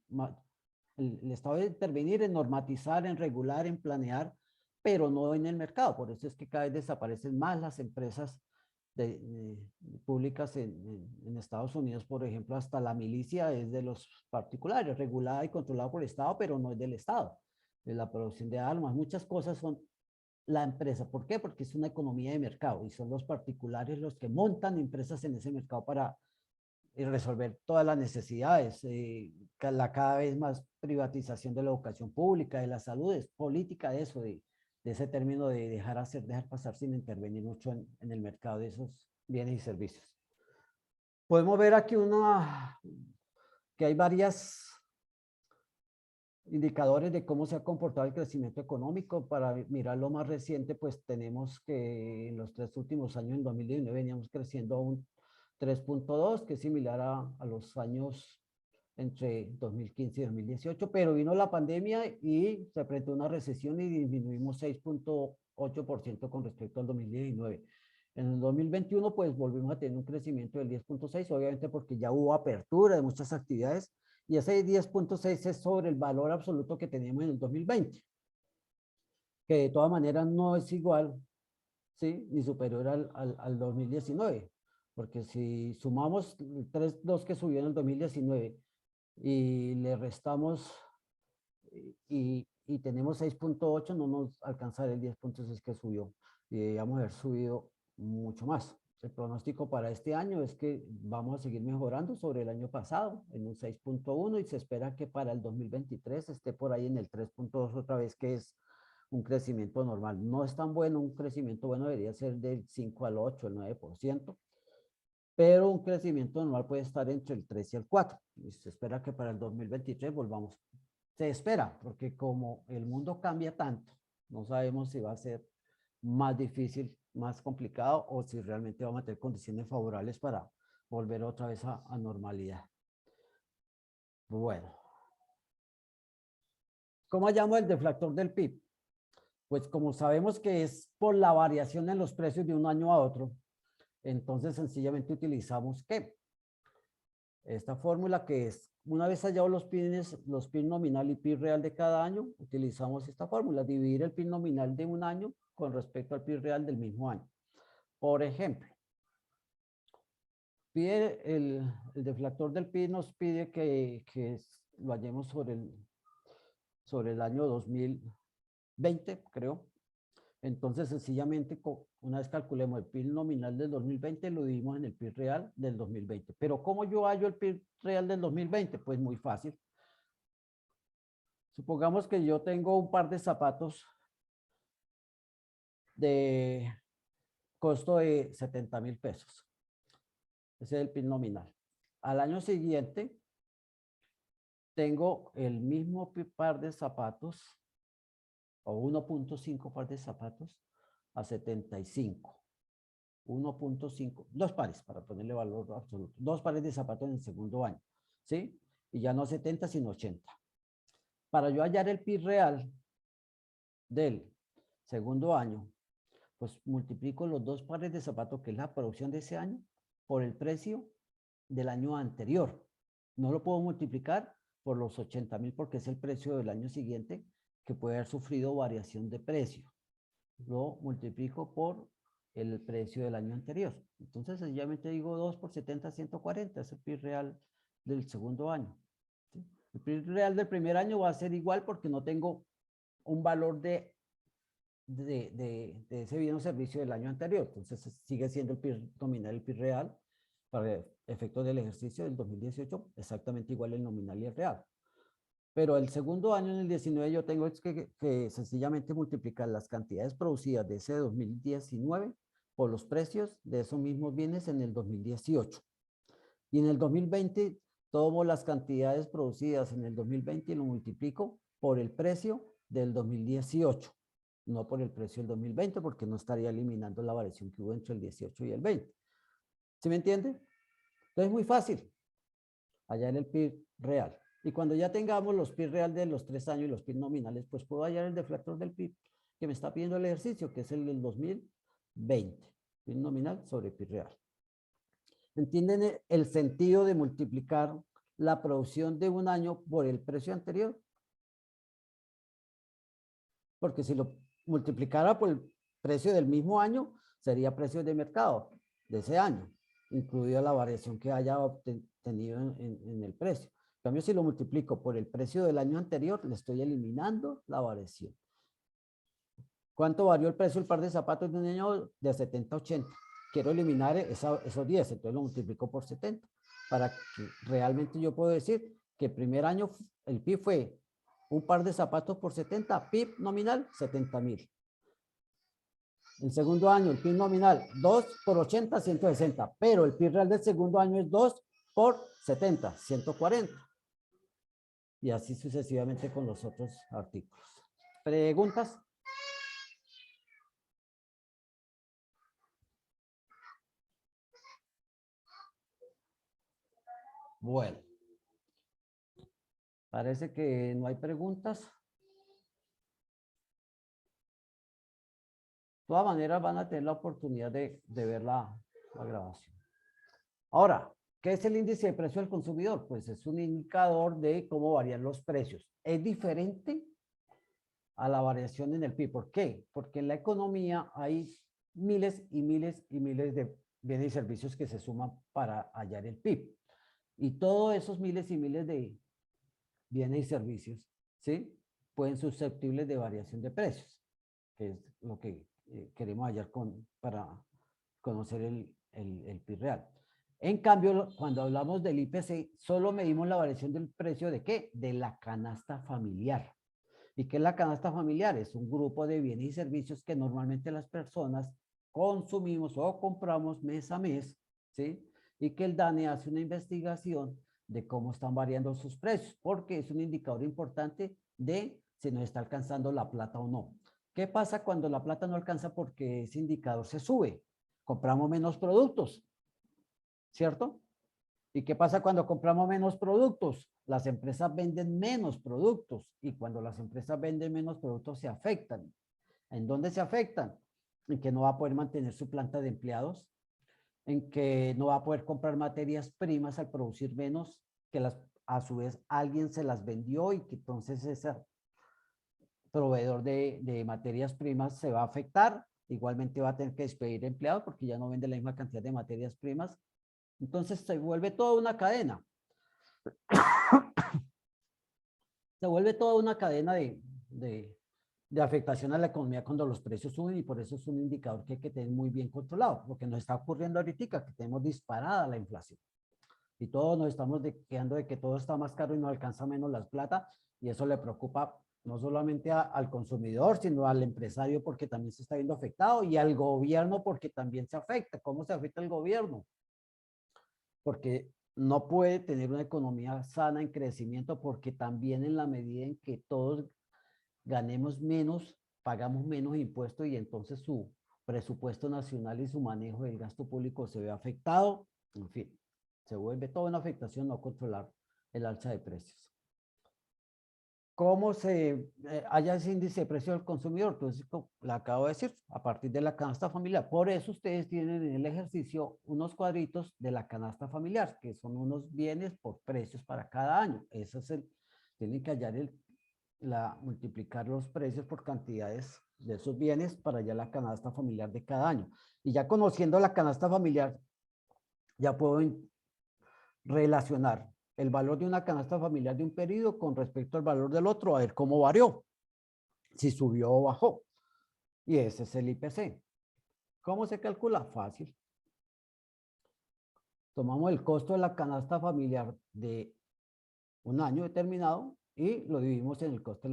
El Estado debe intervenir en normatizar, en regular, en planear, pero no en el mercado. Por eso es que cada vez desaparecen más las empresas públicas en Estados Unidos, por ejemplo, hasta la milicia es de los particulares, regulada y controlada por el Estado, pero no es del Estado. La producción de armas, muchas cosas son la empresa. ¿Por qué? Porque es una economía de mercado y son los particulares los que montan empresas en ese mercado para resolver todas las necesidades. La cada vez más privatización de la educación pública, de la salud, es política de eso, de ese término de dejar pasar sin intervenir mucho en el mercado de esos bienes y servicios. Podemos ver aquí que hay varias indicadores de cómo se ha comportado el crecimiento económico. Para mirar lo más reciente, pues tenemos que en los 3 últimos años, en 2019, veníamos creciendo a un 3.2, que es similar a los años entre 2015 y 2018, pero vino la pandemia y se presentó una recesión y disminuimos 6.8% con respecto al 2019. En el 2021, pues volvimos a tener un crecimiento del 10.6, obviamente porque ya hubo apertura de muchas actividades, y ese 10.6 es sobre el valor absoluto que teníamos en el 2020, que de todas maneras no es igual, ¿sí? Ni superior al 2019, porque si sumamos el 3.2 que subió en el 2019 y le restamos y tenemos 6.8, no nos alcanzará el 10.6 que subió, y deberíamos haber subido mucho más, El pronóstico para este año es que vamos a seguir mejorando sobre el año pasado en un 6.1 y se espera que para el 2023 esté por ahí en el 3.2 otra vez, que es un crecimiento normal. No es tan bueno, un crecimiento bueno debería ser del 5 al 8, el 9%, pero un crecimiento normal puede estar entre el 3 y el 4. Y se espera que para el 2023 volvamos. Se espera, porque como el mundo cambia tanto, no sabemos si va a ser más difícil, más complicado, o si realmente vamos a tener condiciones favorables para volver otra vez a normalidad. Bueno. ¿Cómo hallamos el deflactor del PIB? Pues como sabemos que es por la variación en los precios de un año a otro, entonces sencillamente utilizamos ¿qué? Esta fórmula que es, una vez hallados los PIB nominal y PIB real de cada año, utilizamos esta fórmula, dividir el PIB nominal de un año con respecto al PIB real del mismo año. Por ejemplo, pide el deflactor del PIB nos pide que lo hallemos sobre el año 2020, creo. Entonces, sencillamente, una vez calculemos el PIB nominal del 2020, lo dividimos en el PIB real del 2020. Pero, ¿cómo yo hallo el PIB real del 2020? Pues muy fácil. Supongamos que yo tengo un par de zapatos de costo de 70,000 pesos. Ese es el PIB nominal. Al año siguiente, tengo el mismo par de zapatos, o 1.5 par de zapatos, a 75. 1.5, dos pares, para ponerle valor absoluto. Dos pares de zapatos en el segundo año, ¿sí? Y ya no 70, sino 80. Para yo hallar el PIB real del segundo año, pues multiplico los dos pares de zapatos, que es la producción de ese año, por el precio del año anterior. No lo puedo multiplicar por los 80,000 porque es el precio del año siguiente que puede haber sufrido variación de precio. Lo multiplico por el precio del año anterior. Entonces, sencillamente digo 2 por 70, 140, es el PIB real del segundo año. ¿Sí? El PIB real del primer año va a ser igual porque no tengo un valor de ese bien o servicio del año anterior. Entonces, sigue siendo el PIB nominal, el PIB real, para efectos del ejercicio del 2018, exactamente igual el nominal y el real. Pero el segundo año, en el 19, yo tengo que sencillamente multiplicar las cantidades producidas de ese 2019 por los precios de esos mismos bienes en el 2018. Y en el 2020, tomo las cantidades producidas en el 2020 y lo multiplico por el precio del 2018, no por el precio del 2020, porque no estaría eliminando la variación que hubo entre el 18 y el 20. ¿Sí me entiende? Entonces es muy fácil hallar el PIB real. Y cuando ya tengamos los PIB real de los 3 años y los PIB nominales, pues puedo hallar el deflactor del PIB que me está pidiendo el ejercicio, que es el del 2020. PIB nominal sobre PIB real. ¿Entienden el sentido de multiplicar la producción de un año por el precio anterior? Porque si lo multiplicara por el precio del mismo año, sería precio de mercado de ese año, incluida la variación que haya obtenido en el precio. En cambio, si lo multiplico por el precio del año anterior, le estoy eliminando la variación. ¿Cuánto varió el precio del par de zapatos de un año? De 70 a 80. Quiero eliminar esos 10, entonces lo multiplico por 70. Para que realmente yo puedo decir que el primer año el PIB fue un par de zapatos por 70, PIB nominal 70,000. El segundo año, el PIB nominal 2 por 80, 160. Pero el PIB real del segundo año es 2 por 70, 140. Y así sucesivamente con los otros artículos. ¿Preguntas? Bueno. Parece que no hay preguntas. De todas maneras van a tener la oportunidad de ver la grabación. Ahora, ¿qué es el índice de precio del consumidor? Pues es un indicador de cómo varían los precios. Es diferente a la variación en el PIB. ¿Por qué? Porque en la economía hay miles y miles y miles de bienes y servicios que se suman para hallar el PIB. Y todos esos miles y miles de bienes y servicios, ¿sí? Pueden ser susceptibles de variación de precios, que es lo que queremos hallar para conocer el PIB real. En cambio, cuando hablamos del IPC, solo medimos la variación del precio ¿de qué? De la canasta familiar. ¿Y qué es la canasta familiar? Es un grupo de bienes y servicios que normalmente las personas consumimos o compramos mes a mes, ¿sí? Y que el DANE hace una investigación de cómo están variando sus precios, porque es un indicador importante de si nos está alcanzando la plata o no. ¿Qué pasa cuando la plata no alcanza porque ese indicador se sube? Compramos menos productos, ¿cierto? ¿Y qué pasa cuando compramos menos productos? Las empresas venden menos productos y cuando las empresas venden menos productos se afectan. ¿En dónde se afectan? En que no va a poder mantener su planta de empleados, en que no va a poder comprar materias primas al producir menos, que a su vez alguien se las vendió y que entonces ese proveedor de materias primas se va a afectar. Igualmente va a tener que despedir empleados porque ya no vende la misma cantidad de materias primas. Entonces se vuelve toda una cadena. Se vuelve toda una cadena de afectación a la economía cuando los precios suben y por eso es un indicador que hay que tener muy bien controlado. Lo que nos está ocurriendo ahorita, que tenemos disparada la inflación. Y todos nos estamos quejando de que todo está más caro y no alcanza menos las plata y eso le preocupa no solamente al consumidor, sino al empresario porque también se está viendo afectado y al gobierno porque también se afecta. ¿Cómo se afecta el gobierno? Porque no puede tener una economía sana en crecimiento porque también en la medida en que todos ganemos menos, pagamos menos impuestos y entonces su presupuesto nacional y su manejo del gasto público se ve afectado. En fin, se vuelve toda una afectación no controlar el alza de precios. ¿Cómo se halla ese índice de precio del consumidor? Entonces, como le acabo de decir, a partir de la canasta familiar. Por eso ustedes tienen en el ejercicio unos cuadritos de la canasta familiar, que son unos bienes por precios para cada año. Eso es tienen que hallar multiplicar los precios por cantidades de esos bienes para hallar la canasta familiar de cada año. Y ya conociendo la canasta familiar, ya puedo relacionar el valor de una canasta familiar de un periodo con respecto al valor del otro, a ver cómo varió, si subió o bajó. Y ese es el IPC. ¿Cómo se calcula? Fácil. Tomamos el costo de la canasta familiar de un año determinado y lo dividimos en el costo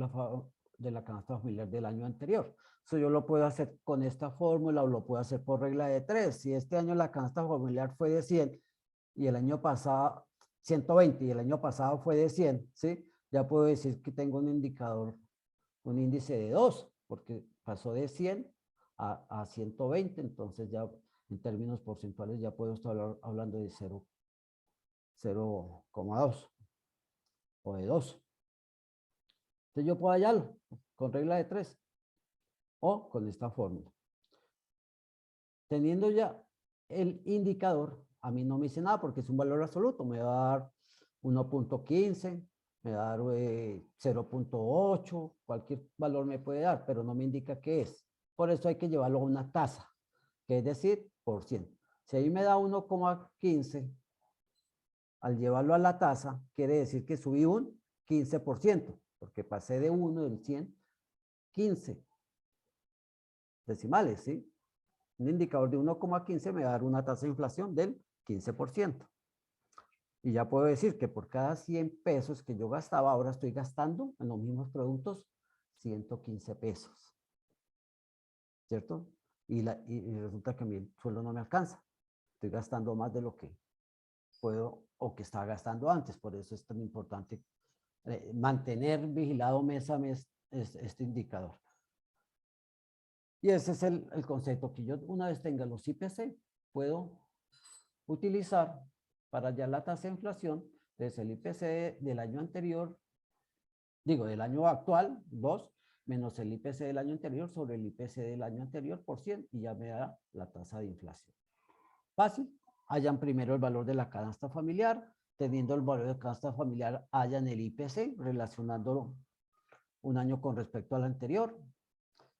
de la canasta familiar del año anterior. Eso yo lo puedo hacer con esta fórmula o lo puedo hacer por regla de 3. Si este año la canasta familiar fue de 100 y el año pasado 120 y el año pasado fue de 100, ¿sí? Ya puedo decir que tengo un indicador, un índice de 2, porque pasó de 100 a 120, entonces ya en términos porcentuales ya puedo estar hablando de 0,2 o de 2. Entonces yo puedo hallarlo con regla de 3 o con esta fórmula. Teniendo ya el indicador, a mí no me dice nada porque es un valor absoluto. Me va a dar 1.15, me va a dar 0.8, cualquier valor me puede dar, pero no me indica qué es. Por eso hay que llevarlo a una tasa, que es decir, por 100. Si ahí me da 1,15, al llevarlo a la tasa, quiere decir que subí un 15%, porque pasé de 1 del 100, 15 decimales, ¿sí? Un indicador de 1,15 me va a dar una tasa de inflación del 15%. Y ya puedo decir que por cada 100 pesos que yo gastaba, ahora estoy gastando en los mismos productos 115 pesos. ¿Cierto? Y resulta que a mí el sueldo no me alcanza. Estoy gastando más de lo que puedo o que estaba gastando antes. Por eso es tan importante mantener vigilado mes a mes este indicador. Y ese es el concepto que yo una vez tenga los IPC, puedo utilizar para hallar la tasa de inflación desde el IPC del año anterior, digo, del año actual, 2, menos el IPC del año anterior sobre el IPC del año anterior por 100 y ya me da la tasa de inflación. Fácil, hallan primero el valor de la canasta familiar, teniendo el valor de la canasta familiar, hallan el IPC, relacionándolo un año con respecto al anterior,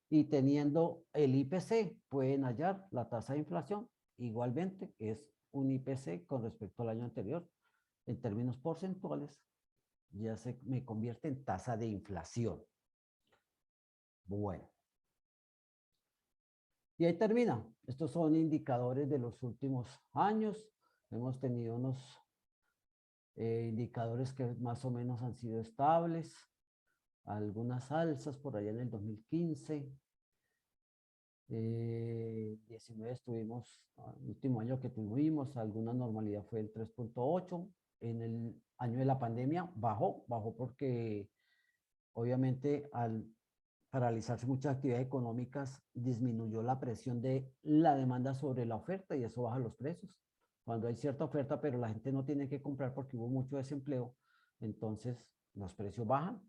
y teniendo el IPC pueden hallar la tasa de inflación, igualmente es un IPC con respecto al año anterior, en términos porcentuales, ya se me convierte en tasa de inflación. Bueno. Y ahí termina. Estos son indicadores de los últimos años. Hemos tenido unos indicadores que más o menos han sido estables. Algunas alzas por allá en el 2015. 19 estuvimos, el último año que tuvimos, alguna normalidad fue el 3.8. En el año de la pandemia bajó porque obviamente al paralizarse muchas actividades económicas disminuyó la presión de la demanda sobre la oferta y eso baja los precios. Cuando hay cierta oferta pero la gente no tiene que comprar porque hubo mucho desempleo, entonces los precios bajan.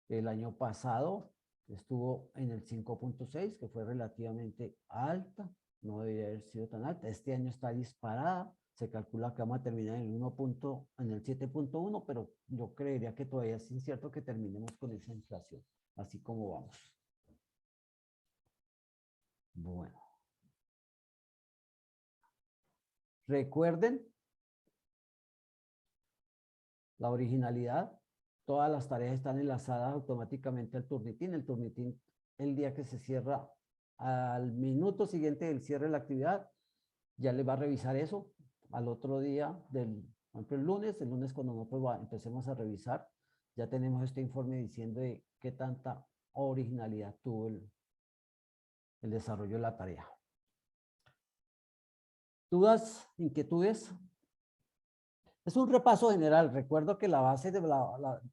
El año pasado estuvo en el 5.6, que fue relativamente alta, no debería haber sido tan alta. Este año está disparada, se calcula que vamos a terminar en el 7.1, pero yo creería que todavía es incierto que terminemos con esa inflación, así como vamos. Bueno. Recuerden la originalidad. Todas las tareas están enlazadas automáticamente al Turnitin. El Turnitin, el día que se cierra, al minuto siguiente del cierre de la actividad, ya les va a revisar eso. Al otro día, por ejemplo, el lunes cuando nosotros empecemos a revisar, ya tenemos este informe diciendo de qué tanta originalidad tuvo el desarrollo de la tarea. ¿Dudas, inquietudes? Es un repaso general. Recuerdo que la base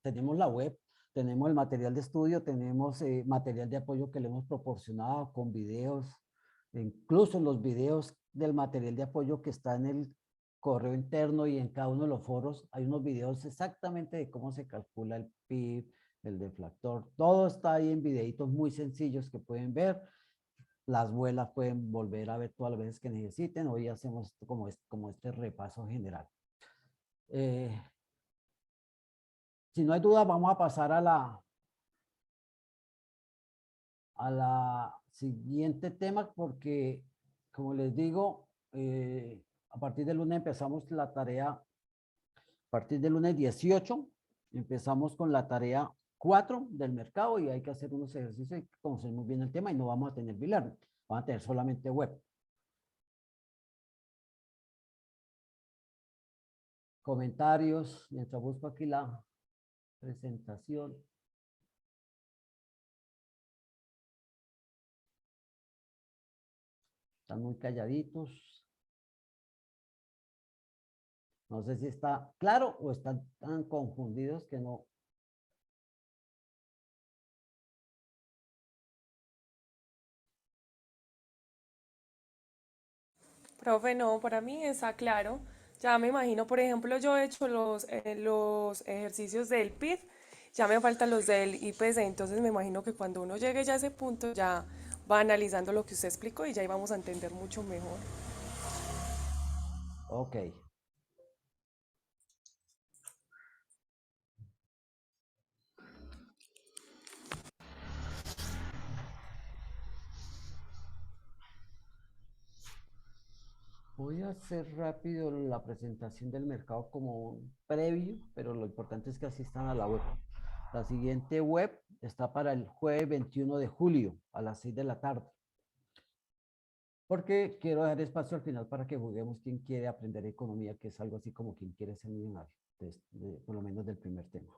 tenemos la web, tenemos el material de estudio, tenemos material de apoyo que le hemos proporcionado con videos, incluso los videos del material de apoyo que está en el correo interno y en cada uno de los foros hay unos videos exactamente de cómo se calcula el PIB, el deflactor, todo está ahí en videitos muy sencillos que pueden ver. Las abuelas pueden volver a ver todas las veces que necesiten. Hoy hacemos como este repaso general. Si no hay duda, vamos a pasar a la siguiente tema porque, como les digo, a partir del lunes empezamos la tarea, a partir del lunes 18, empezamos con la tarea 4 del mercado y hay que hacer unos ejercicios y conocer muy bien el tema y no vamos a tener bilearning, vamos a tener solamente web. Comentarios, mientras busco aquí la presentación. Están muy calladitos. No sé si está claro o están tan confundidos que no. Profe, no, para mí está claro. Ya me imagino, por ejemplo, yo he hecho los ejercicios del PIB, ya me faltan los del IPC, entonces me imagino que cuando uno llegue ya a ese punto ya va analizando lo que usted explicó y ya íbamos a entender mucho mejor. Ok. Voy a hacer rápido la presentación del mercado como un previo, pero lo importante es que asistan a la web. La siguiente web está para el jueves 21 de julio a las 6 de la tarde. Porque quiero dejar espacio al final para que juguemos quien quiere aprender economía, que es algo así como quien quiere ser millonario, por lo menos del primer tema.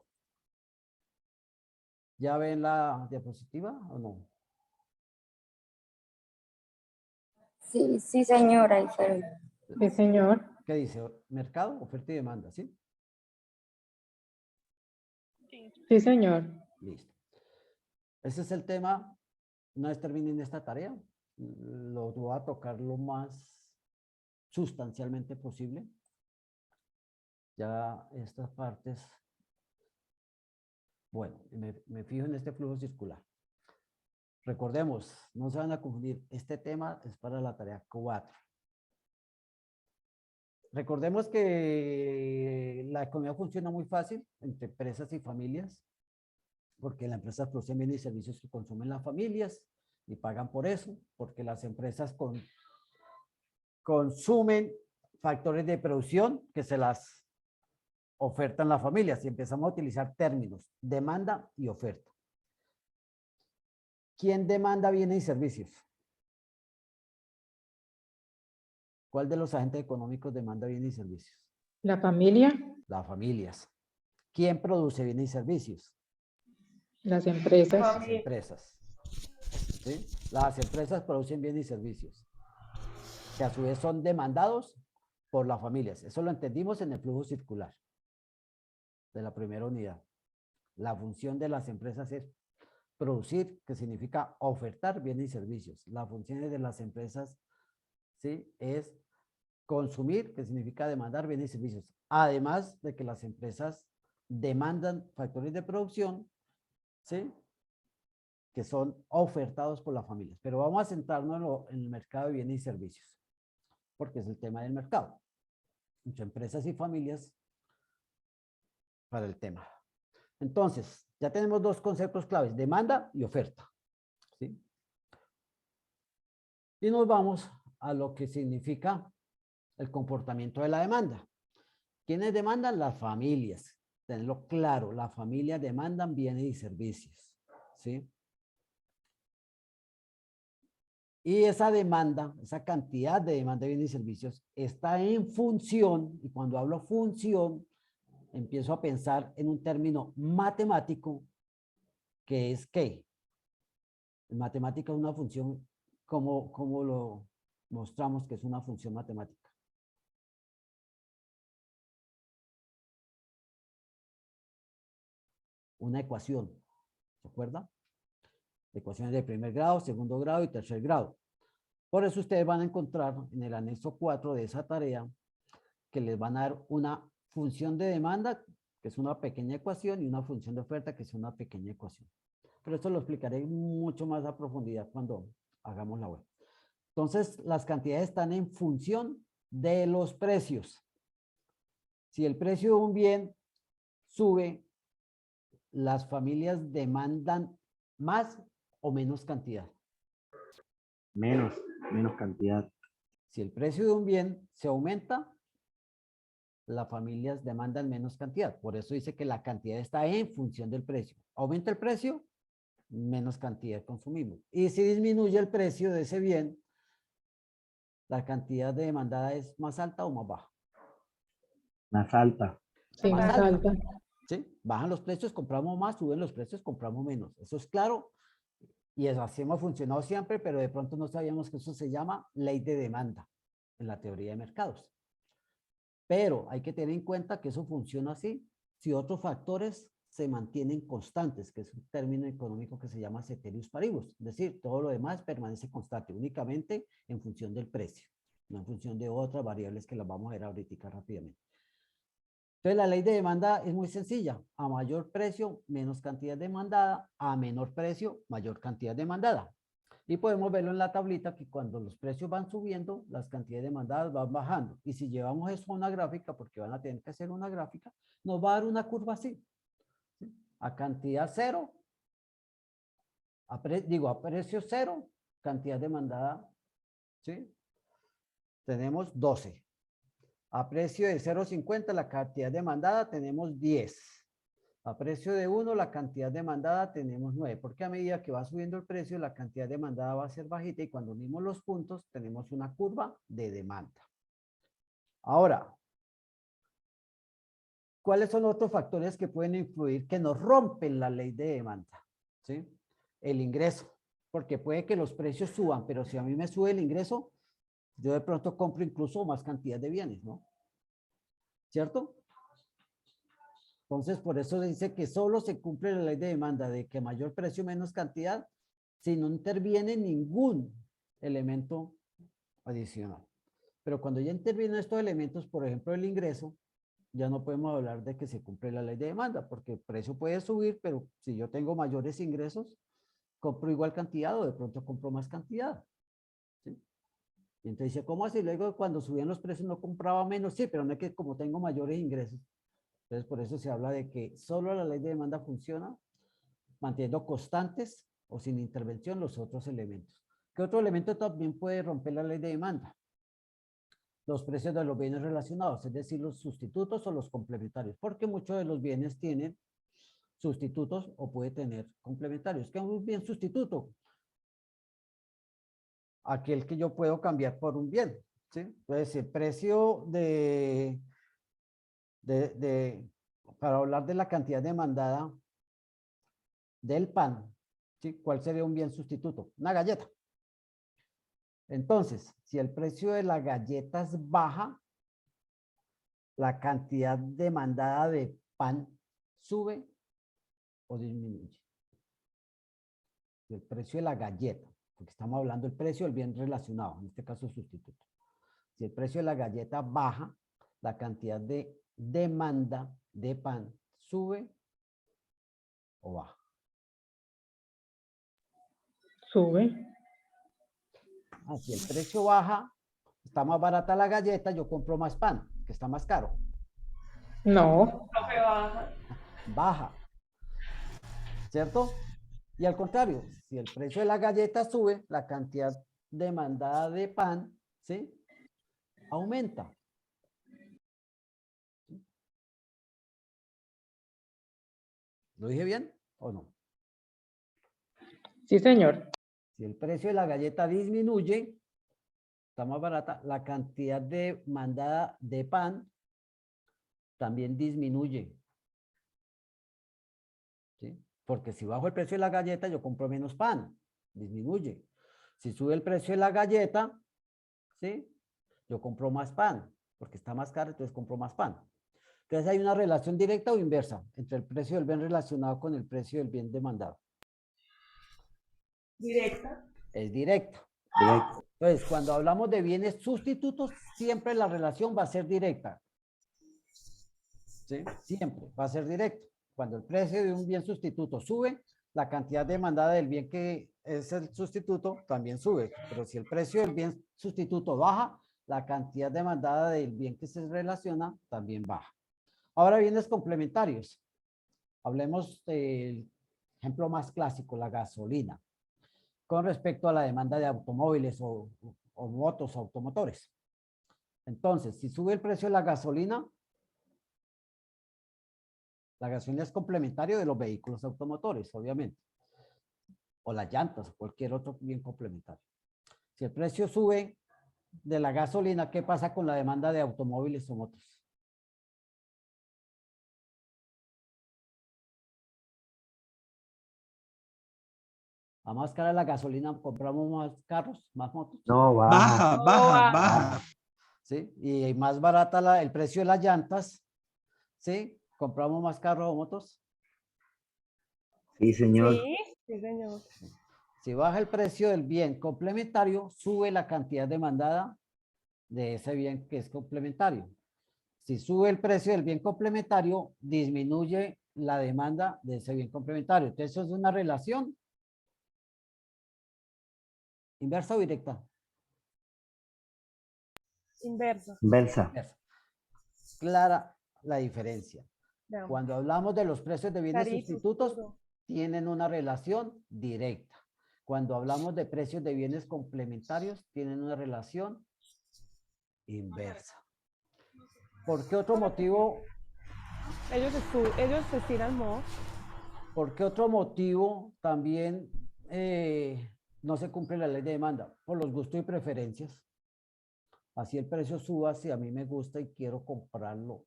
¿Ya ven la diapositiva o no? Sí, sí, señora. Sí, señor. ¿Qué dice? Mercado, oferta y demanda, ¿sí? Sí, señor. Listo. Ese es el tema. Una vez terminen esta tarea, lo voy a tocar lo más sustancialmente posible. Ya estas partes, bueno, me fijo en este flujo circular. Recordemos, no se van a confundir, este tema es para la tarea 4. Recordemos que la economía funciona muy fácil entre empresas y familias, porque las empresas producen bienes y servicios que consumen las familias y pagan por eso, porque las empresas consumen factores de producción que se las ofertan las familias. Y empezamos a utilizar términos, demanda y oferta. ¿Quién demanda bienes y servicios? ¿Cuál de los agentes económicos demanda bienes y servicios? La familia, Las familias. ¿Quién produce bienes y servicios? las empresas, Las empresas. ¿Sí? Las empresas producen bienes y servicios, que a su vez son demandados por las familias. Eso lo entendimos en el flujo circular de la primera unidad. La función de las empresas es producir, que significa ofertar bienes y servicios. La función de las empresas, ¿sí?, es consumir, que significa demandar bienes y servicios. Además de que las empresas demandan factores de producción, ¿sí?, que son ofertados por las familias. Pero vamos a centrarnos en el mercado de bienes y servicios, porque es el tema del mercado. Entre empresas y familias para el tema. Entonces, ya tenemos dos conceptos claves, demanda y oferta, ¿sí? Y nos vamos a lo que significa el comportamiento de la demanda. ¿Quiénes demandan? Las familias. Tenlo claro, las familias demandan bienes y servicios, ¿sí? Y esa demanda, esa cantidad de demanda de bienes y servicios está en función, y cuando hablo función, empiezo a pensar en un término matemático, que es ¿qué? En matemática es una función, ¿cómo lo mostramos que es una función matemática? Una ecuación, ¿se acuerda? Ecuaciones de primer grado, segundo grado y tercer grado. Por eso ustedes van a encontrar en el anexo 4 de esa tarea que les van a dar una función de demanda, que es una pequeña ecuación, y una función de oferta, que es una pequeña ecuación. Pero esto lo explicaré mucho más a profundidad cuando hagamos la web. Entonces, las cantidades están en función de los precios. Si el precio de un bien sube, las familias demandan más o menos cantidad. Menos cantidad. Si el precio de un bien se aumenta, las familias demandan menos cantidad. Por eso dice que la cantidad está en función del precio. Aumenta el precio, menos cantidad consumimos. Y si disminuye el precio de ese bien, la cantidad de demandada es más alta o más baja. Más alta. sí, Más más alta. alta. ¿Sí? Bajan los precios, compramos más, suben los precios, compramos menos. Eso es claro. Y eso así hemos funcionado siempre, pero de pronto no sabíamos que eso se llama ley de demanda en la teoría de mercados. Pero hay que tener en cuenta que eso funciona así si otros factores se mantienen constantes, que es un término económico que se llama ceteris paribus. Es decir, todo lo demás permanece constante, únicamente en función del precio, no en función de otras variables que las vamos a ver ahorita rápidamente. Entonces, la ley de demanda es muy sencilla. A mayor precio, menos cantidad demandada. A menor precio, mayor cantidad demandada. Y podemos verlo en la tablita que cuando los precios van subiendo, las cantidades demandadas van bajando. Y si llevamos eso a una gráfica, porque van a tener que hacer una gráfica, nos va a dar una curva así. ¿Sí? A cantidad cero, a precio cero, cantidad demandada, ¿sí? Tenemos 12. A precio de 0.50 la cantidad demandada tenemos 10. A precio de 1 la cantidad demandada tenemos 9. Porque a medida que va subiendo el precio la cantidad demandada va a ser bajita y cuando unimos los puntos tenemos una curva de demanda. Ahora, ¿cuáles son otros factores que pueden influir que nos rompen la ley de demanda? ¿Sí? El ingreso. Porque puede que los precios suban, pero si a mí me sube el ingreso, yo de pronto compro incluso más cantidad de bienes, ¿no? ¿Cierto? Entonces, por eso se dice que solo se cumple la ley de demanda de que mayor precio, menos cantidad, si no interviene ningún elemento adicional. Pero cuando ya intervienen estos elementos, por ejemplo, el ingreso, ya no podemos hablar de que se cumple la ley de demanda, porque el precio puede subir, pero si yo tengo mayores ingresos, compro igual cantidad o de pronto compro más cantidad. ¿Sí? Y entonces dice, ¿cómo así? Luego cuando subían los precios no compraba menos, sí, pero no es que como tengo mayores ingresos. Entonces por eso se habla de que solo la ley de demanda funciona manteniendo constantes o sin intervención los otros elementos. ¿Qué otro elemento también puede romper la ley de demanda? Los precios de los bienes relacionados, es decir, los sustitutos o los complementarios, porque muchos de los bienes tienen sustitutos o puede tener complementarios. ¿Qué es un bien sustituto? Aquel que yo puedo cambiar por un bien. ¿sí? Entonces, el precio para hablar de la cantidad demandada del pan, ¿sí? ¿Cuál sería un bien sustituto? Una galleta. Entonces, si el precio de las galletas baja, la cantidad demandada de pan sube o disminuye. Si el precio de la galleta, porque estamos hablando del precio del bien relacionado, en este caso sustituto. Si el precio de la galleta baja, la cantidad de demanda de pan sube o baja. Sube. Si el precio baja, está más barata la galleta, yo compro más pan, que está más caro. No. Baja. ¿Cierto? Y al contrario, si el precio de la galleta sube, la cantidad demandada de pan, ¿sí? Aumenta. ¿Lo dije bien o no? Sí, señor. Si el precio de la galleta disminuye, está más barata, la cantidad demandada de pan también disminuye. ¿Sí? Porque si bajo el precio de la galleta, yo compro menos pan, disminuye. Si sube el precio de la galleta, ¿sí? Yo compro más pan, porque está más caro, entonces compro más pan. Entonces hay una relación directa o inversa entre el precio del bien relacionado con el precio del bien demandado. Directa. Es directa. Directo. Entonces, cuando hablamos de bienes sustitutos, siempre la relación va a ser directa. ¿Sí? Siempre va a ser directo. Cuando el precio de un bien sustituto sube, la cantidad demandada del bien que es el sustituto también sube. Pero si el precio del bien sustituto baja, la cantidad demandada del bien que se relaciona también baja. Ahora, bienes complementarios. Hablemos del ejemplo más clásico, la gasolina, con respecto a la demanda de automóviles o motos, automotores. Entonces, si sube el precio de la gasolina es complementario de los vehículos automotores, obviamente. O las llantas, o cualquier otro bien complementario. Si el precio sube de la gasolina, ¿qué pasa con la demanda de automóviles o motos? A más cara la gasolina, compramos más carros, más motos. No, baja. Baja. ¿Sí? Y más barata el precio de las llantas, ¿sí? Compramos más carros o motos. Sí, señor. Sí, sí, señor. Si baja el precio del bien complementario, sube la cantidad demandada de ese bien que es complementario. Si sube el precio del bien complementario, disminuye la demanda de ese bien complementario. Entonces, eso es una relación inversa o directa. Inversa. Inversa. Inversa. Clara la diferencia. Veamos. Cuando hablamos de los precios de bienes Clarito, sustitutos, oscuro. tienen una relación directa. Cuando hablamos de precios de bienes complementarios, tienen una relación inversa. ¿Por qué otro motivo? Ellos se estiran más. ¿Por qué otro motivo también no se cumple la ley de demanda? Por los gustos y preferencias. Así el precio suba, si a mí me gusta y quiero comprarlo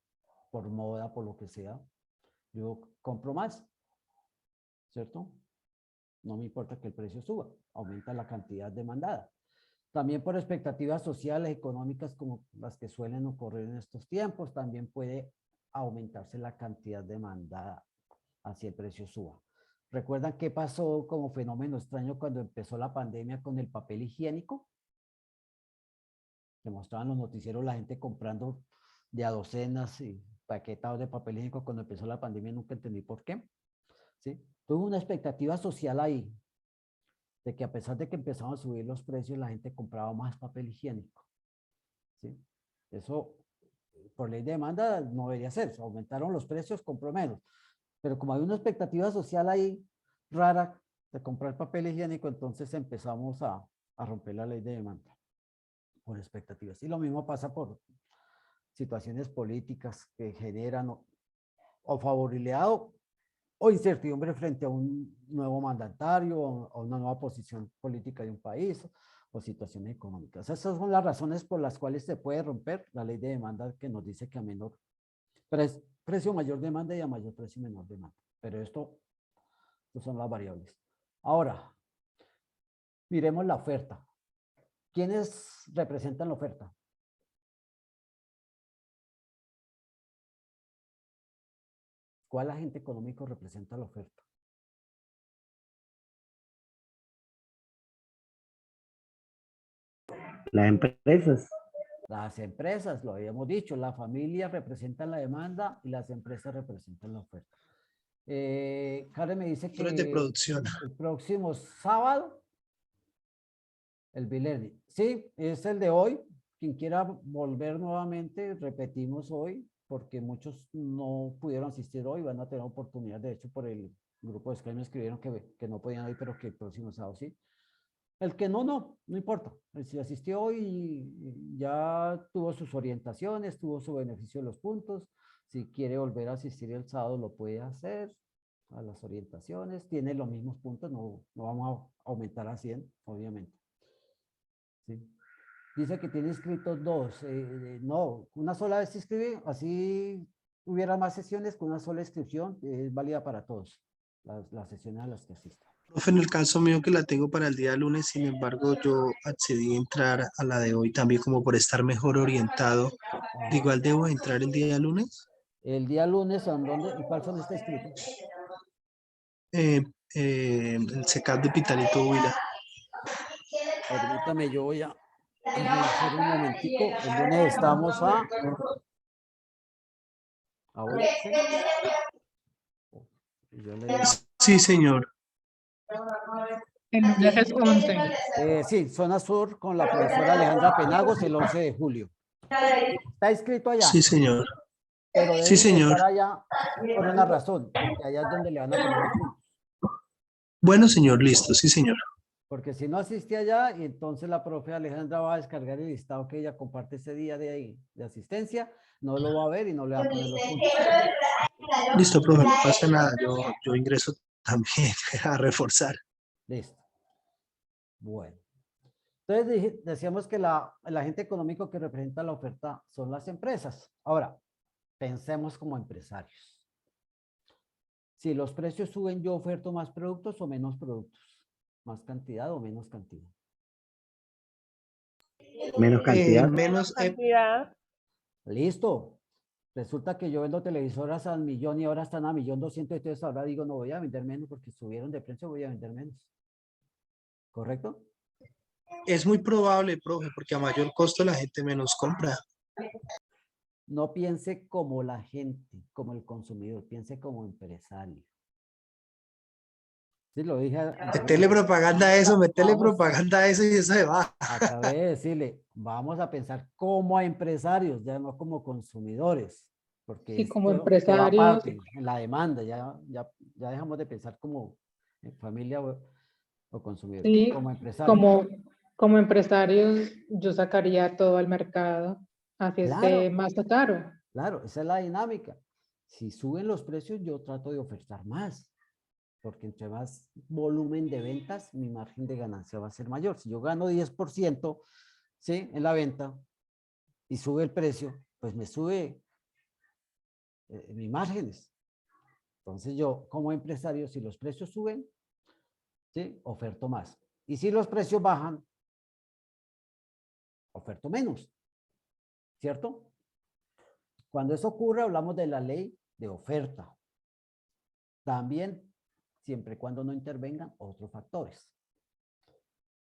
por moda, por lo que sea, yo compro más, ¿cierto? No me importa que el precio suba, aumenta la cantidad demandada. También por expectativas sociales, económicas, como las que suelen ocurrir en estos tiempos, también puede aumentarse la cantidad demandada hacia el precio suba. ¿Recuerdan qué pasó como fenómeno extraño cuando empezó la pandemia con el papel higiénico? Que mostraban los noticieros la gente comprando de a docenas y paquetados de papel higiénico cuando empezó la pandemia, nunca entendí por qué. ¿Sí? Tuvo una expectativa social ahí, de que a pesar de que empezaban a subir los precios, la gente compraba más papel higiénico. ¿Sí? Eso, por ley de demanda, no debería ser. Aumentaron los precios, compró menos. Pero como hay una expectativa social ahí rara de comprar papel higiénico, entonces empezamos a romper la ley de demanda por expectativas. Y lo mismo pasa por situaciones políticas que generan o favorabilidad o incertidumbre frente a un nuevo mandatario o una nueva posición política de un país o situaciones económicas. Esas son las razones por las cuales se puede romper la ley de demanda que nos dice que a menor precio mayor demanda y a mayor precio menor demanda. Pero estos son las variables. Ahora, miremos la oferta. ¿Quiénes representan la oferta? ¿Cuál agente económico representa la oferta? Las empresas. Las empresas, lo habíamos dicho, la familia representa la demanda y las empresas representan la oferta. Karen me dice Factores de que producción. el próximo sábado, el Bilerni. Sí, es el de hoy. Quien quiera volver nuevamente, repetimos hoy, porque muchos no pudieron asistir hoy, van a tener oportunidad. De hecho, por el grupo de Skype me escribieron que no podían ir, pero que el próximo sábado sí. El que no importa. Si asistió hoy, ya tuvo sus orientaciones, tuvo su beneficio de los puntos. Si quiere volver a asistir el sábado, lo puede hacer a las orientaciones. Tiene los mismos puntos, no vamos a aumentar a 100, obviamente. ¿Sí? Dice que tiene inscritos 2. No, una sola vez se inscribe, así hubiera más sesiones con una sola inscripción, es válida para todos, las sesiones a las que asista. Profe, en el caso mío que la tengo para el día lunes, sin embargo, yo accedí a entrar a la de hoy también como por estar mejor orientado. ¿De igual debo entrar el día lunes? El día lunes, ¿en dónde? ¿Y cuál son está escrito? El CECAP de Pitalito Huila. Permítame, yo voy a revisar un momentico. El lunes estamos a 11. Yo le digo. Sí, señor. El lunes es 11. Sí, zona sur con la profesora Alejandra Penagos el 11 de julio. Está escrito allá, Sí, señor. pero Sí, debe señor. ingresar allá por una razón, porque allá es donde le van a poner los puntos. Bueno, señor, listo. Sí, señor. Porque si no asiste allá, y entonces la profe Alejandra va a descargar el listado que ella comparte ese día de ahí, de asistencia, no lo va a ver y no le va a poner los puntos. Listo, profe, no pasa nada. Yo ingreso también a reforzar. Listo. Bueno. Entonces decíamos que el agente económico que representa la oferta son las empresas. Ahora, pensemos como empresarios. Si los precios suben, yo oferto más productos o menos productos. Más cantidad o menos cantidad. Menos cantidad. Menos, Cantidad. Listo. Resulta que yo vendo televisoras al millón y ahora están a 1.200.000. Entonces ahora digo, no voy a vender menos porque subieron de precio, voy a vender menos. ¿Correcto? es muy probable, profe, porque a mayor costo la gente menos compra. No piense como la gente, como el consumidor, piense como empresario. Sí, lo dije. Metele propaganda a eso, metele propaganda a eso y eso se va. Acabé de decirle, vamos a pensar como empresarios, ya no como consumidores, porque Sí, como esto va empresarios. aparte, en la demanda, ya dejamos de pensar como familia o consumidores, Sí, como empresarios. como empresarios, yo sacaría todo al mercado, así esté Claro, más caro. claro, esa es la dinámica. Si suben los precios, yo trato de ofertar más, porque entre más volumen de ventas, mi margen de ganancia va a ser mayor. Si yo gano 10%, ¿sí? En la venta y sube el precio, pues me sube mis márgenes. Entonces yo, como empresario, si los precios suben, ¿sí? Oferto más. Y si los precios bajan, oferto menos. ¿Cierto? Cuando eso ocurre, hablamos de la ley de oferta. También, siempre y cuando no intervengan otros factores.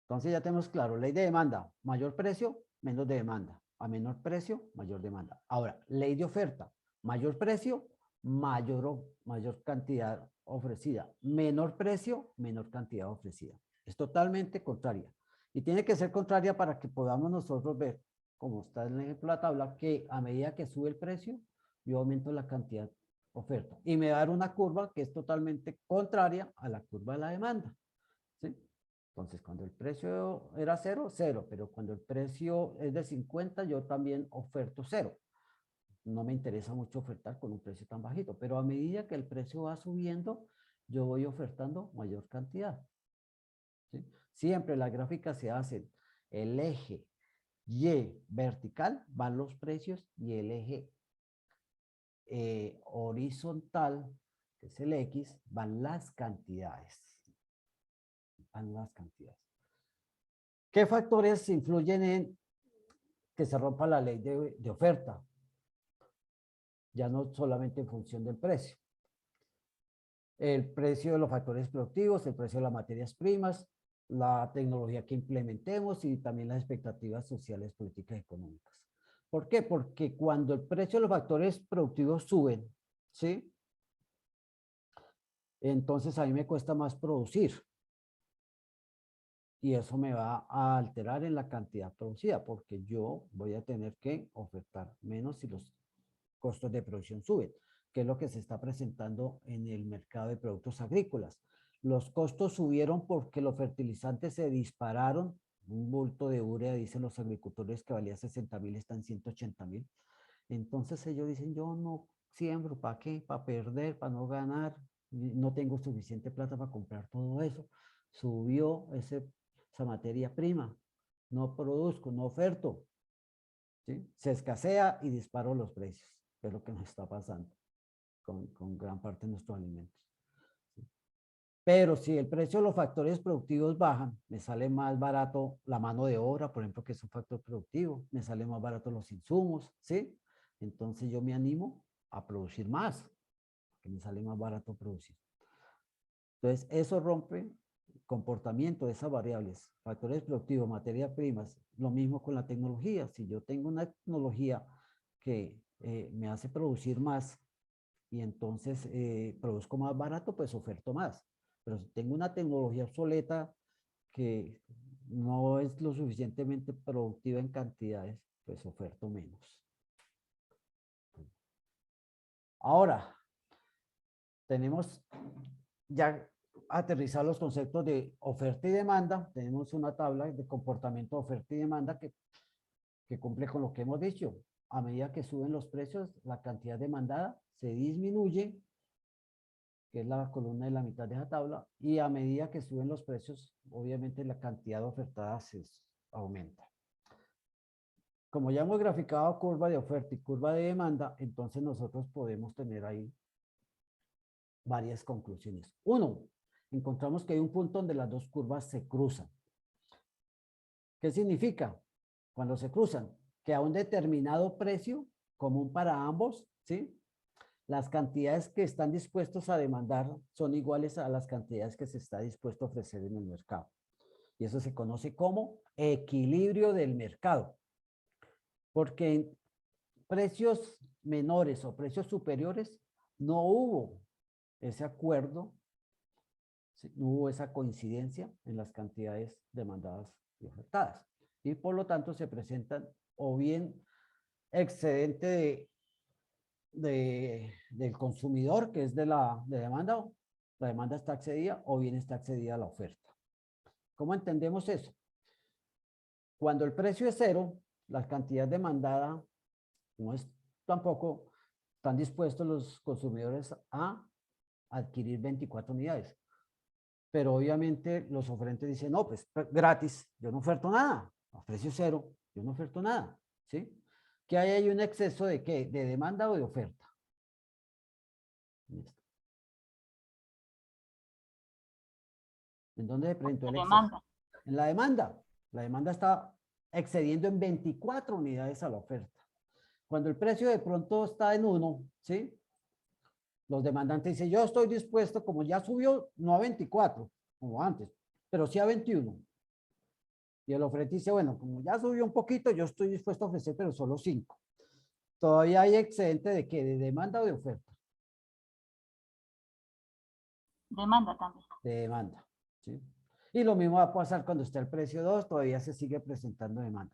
Entonces ya tenemos claro, ley de demanda, mayor precio, menos de demanda. A menor precio, mayor demanda. Ahora, ley de oferta, mayor precio, mayor cantidad ofrecida. Menor precio, menor cantidad ofrecida. Es totalmente contraria. Y tiene que ser contraria para que podamos nosotros ver, como está en el ejemplo de la tabla, que a medida que sube el precio, yo aumento la cantidad oferta. Y me va a dar una curva que es totalmente contraria a la curva de la demanda. ¿Sí? Entonces, cuando el precio era 0, 0, pero cuando el precio es de 50, yo también oferto 0. No me interesa mucho ofertar con un precio tan bajito, pero a medida que el precio va subiendo, yo voy ofertando mayor cantidad. ¿Sí? Siempre las gráficas se hacen El eje Y vertical van los precios y el eje horizontal, que es el X, van las cantidades. Van las cantidades. ¿Qué factores influyen en que se rompa la ley de oferta? Ya no solamente en función del precio. El precio de los factores productivos, el precio de las materias primas, la tecnología que implementemos y también las expectativas sociales, políticas y económicas. ¿Por qué? Porque cuando el precio de los factores productivos suben, ¿sí? Entonces a mí me cuesta más producir. Y eso me va a alterar en la cantidad producida, porque yo voy a tener que ofertar menos si los costos de producción suben, que es lo que se está presentando en el mercado de productos agrícolas. Los costos subieron porque los fertilizantes se dispararon. Un bulto de urea, dicen los agricultores, que valía 60.000, está en 180.000. Entonces ellos dicen, yo no siembro, ¿para qué? Para perder, para no ganar. No tengo suficiente plata para comprar todo eso. Subió esa materia prima. No produzco, no oferto. ¿Sí? Se escasea y disparo los precios. Es lo que nos está pasando con gran parte de nuestros alimentos. ¿Sí? Pero si el precio de los factores productivos bajan, me sale más barato la mano de obra, por ejemplo, que es un factor productivo, me sale más barato los insumos, ¿sí? Entonces yo me animo a producir más, que me sale más barato producir. Entonces eso rompe el comportamiento de esas variables, factores productivos, materias primas, lo mismo con la tecnología. Si yo tengo una tecnología que me hace producir más y entonces produzco más barato, pues oferto más. Pero si tengo una tecnología obsoleta que no es lo suficientemente productiva en cantidades, pues oferto menos. Ahora, tenemos ya aterrizar los conceptos de oferta y demanda. Tenemos una tabla de comportamiento de oferta y demanda que cumple con lo que hemos dicho. A medida que suben los precios, la cantidad demandada se disminuye, que es la columna de la mitad de esa tabla, y a medida que suben los precios, obviamente la cantidad ofertada se aumenta. Como ya hemos graficado curva de oferta y curva de demanda, entonces nosotros podemos tener ahí varias conclusiones. Uno, encontramos que hay un punto donde las dos curvas se cruzan. ¿Qué significa? Cuando se cruzan, que a un determinado precio común para ambos, ¿sí? Las cantidades que están dispuestos a demandar son iguales a las cantidades que se está dispuesto a ofrecer en el mercado. Y eso se conoce como equilibrio del mercado. Porque en precios menores o precios superiores no hubo ese acuerdo, no hubo esa coincidencia en las cantidades demandadas y ofertadas. Y por lo tanto se presentan o bien excedente del consumidor, que es de demanda, la demanda está excedida, o bien está excedida la oferta. ¿Cómo entendemos eso? Cuando el precio es cero, la cantidad demandada no es tampoco, están dispuestos los consumidores a adquirir 24 unidades. Pero obviamente los oferentes dicen, no, pues gratis, yo no oferto nada, a precio cero, yo no oferto nada, ¿sí? ¿Que hay un exceso de qué? ¿De demanda o de oferta? ¿En dónde se presentó el exceso? En la demanda. La demanda está excediendo en 24 unidades a la oferta. Cuando el precio de pronto está en 1, ¿sí? Los demandantes dicen, yo estoy dispuesto, como ya subió, no a 24, como antes, pero sí a 21. Y el oferente dice, bueno, como ya subió un poquito, yo estoy dispuesto a ofrecer, pero solo 5. Todavía hay excedente de qué, de demanda o de oferta. Demanda también. De demanda, ¿sí? Y lo mismo va a pasar cuando está el precio 2, todavía se sigue presentando demanda.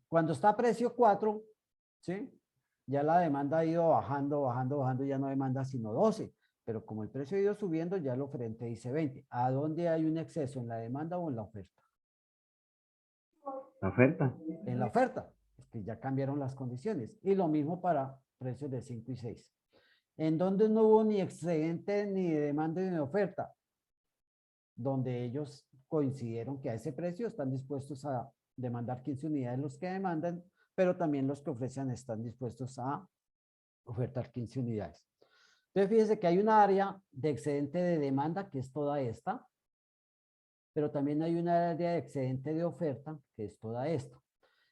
Cuando está a precio 4, ¿sí? Ya la demanda ha ido bajando, bajando, bajando, ya no demanda sino 12. Pero como el precio ha ido subiendo, ya el oferente dice 20. ¿A dónde hay un exceso? ¿En la demanda o en la oferta? La oferta. En la oferta, es que ya cambiaron las condiciones. Y lo mismo para precios de 5 y 6. En donde no hubo ni excedente, ni de demanda, ni de oferta. Donde ellos coincidieron que a ese precio están dispuestos a demandar 15 unidades los que demandan, pero también los que ofrecen están dispuestos a ofertar 15 unidades. Entonces, fíjense que hay una área de excedente de demanda, que es toda esta, pero también hay una área de excedente de oferta, que es toda esta.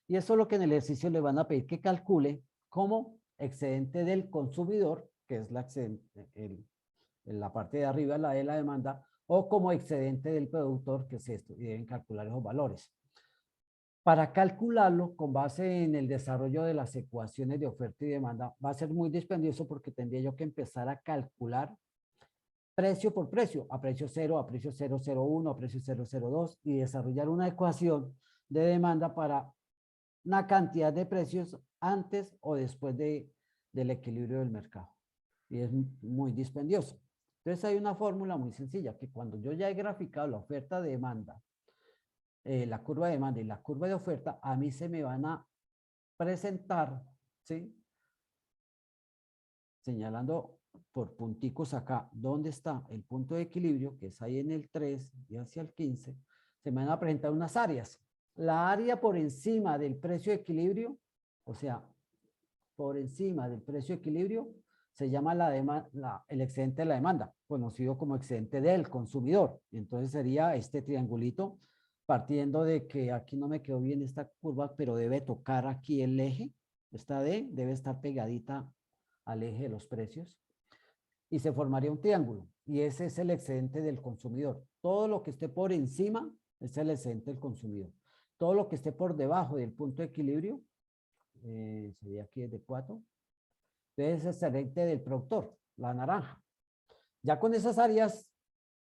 Y eso es lo que en el ejercicio le van a pedir que calcule como excedente del consumidor, que es la excedente, en la parte de arriba, la de la demanda, o como excedente del productor, que es esto, y deben calcular esos valores. Para calcularlo, con base en el desarrollo de las ecuaciones de oferta y demanda, va a ser muy dispendioso porque tendría yo que empezar a calcular precio por precio, a precio 0, a precio 001, a precio 002, y desarrollar una ecuación de demanda para una cantidad de precios antes o después del equilibrio del mercado. Y es muy dispendioso. Entonces hay una fórmula muy sencilla, que cuando yo ya he graficado la oferta de demanda, la curva de demanda y la curva de oferta, a mí se me van a presentar, ¿sí? Señalando por punticos acá, ¿dónde está el punto de equilibrio? Que es ahí en el 3 y hacia el 15. Se me van a presentar unas áreas. La área por encima del precio de equilibrio, o sea, por encima del precio de equilibrio, se llama el excedente de la demanda, conocido como excedente del consumidor. Y entonces sería este triangulito, partiendo de que aquí no me quedó bien esta curva, pero debe tocar aquí el eje. Esta D debe estar pegadita al eje de los precios. Y se formaría un triángulo. Y ese es el excedente del consumidor. Todo lo que esté por encima es el excedente del consumidor. Todo lo que esté por debajo del punto de equilibrio, sería aquí desde 4, es el excedente del productor, la naranja. Ya con esas áreas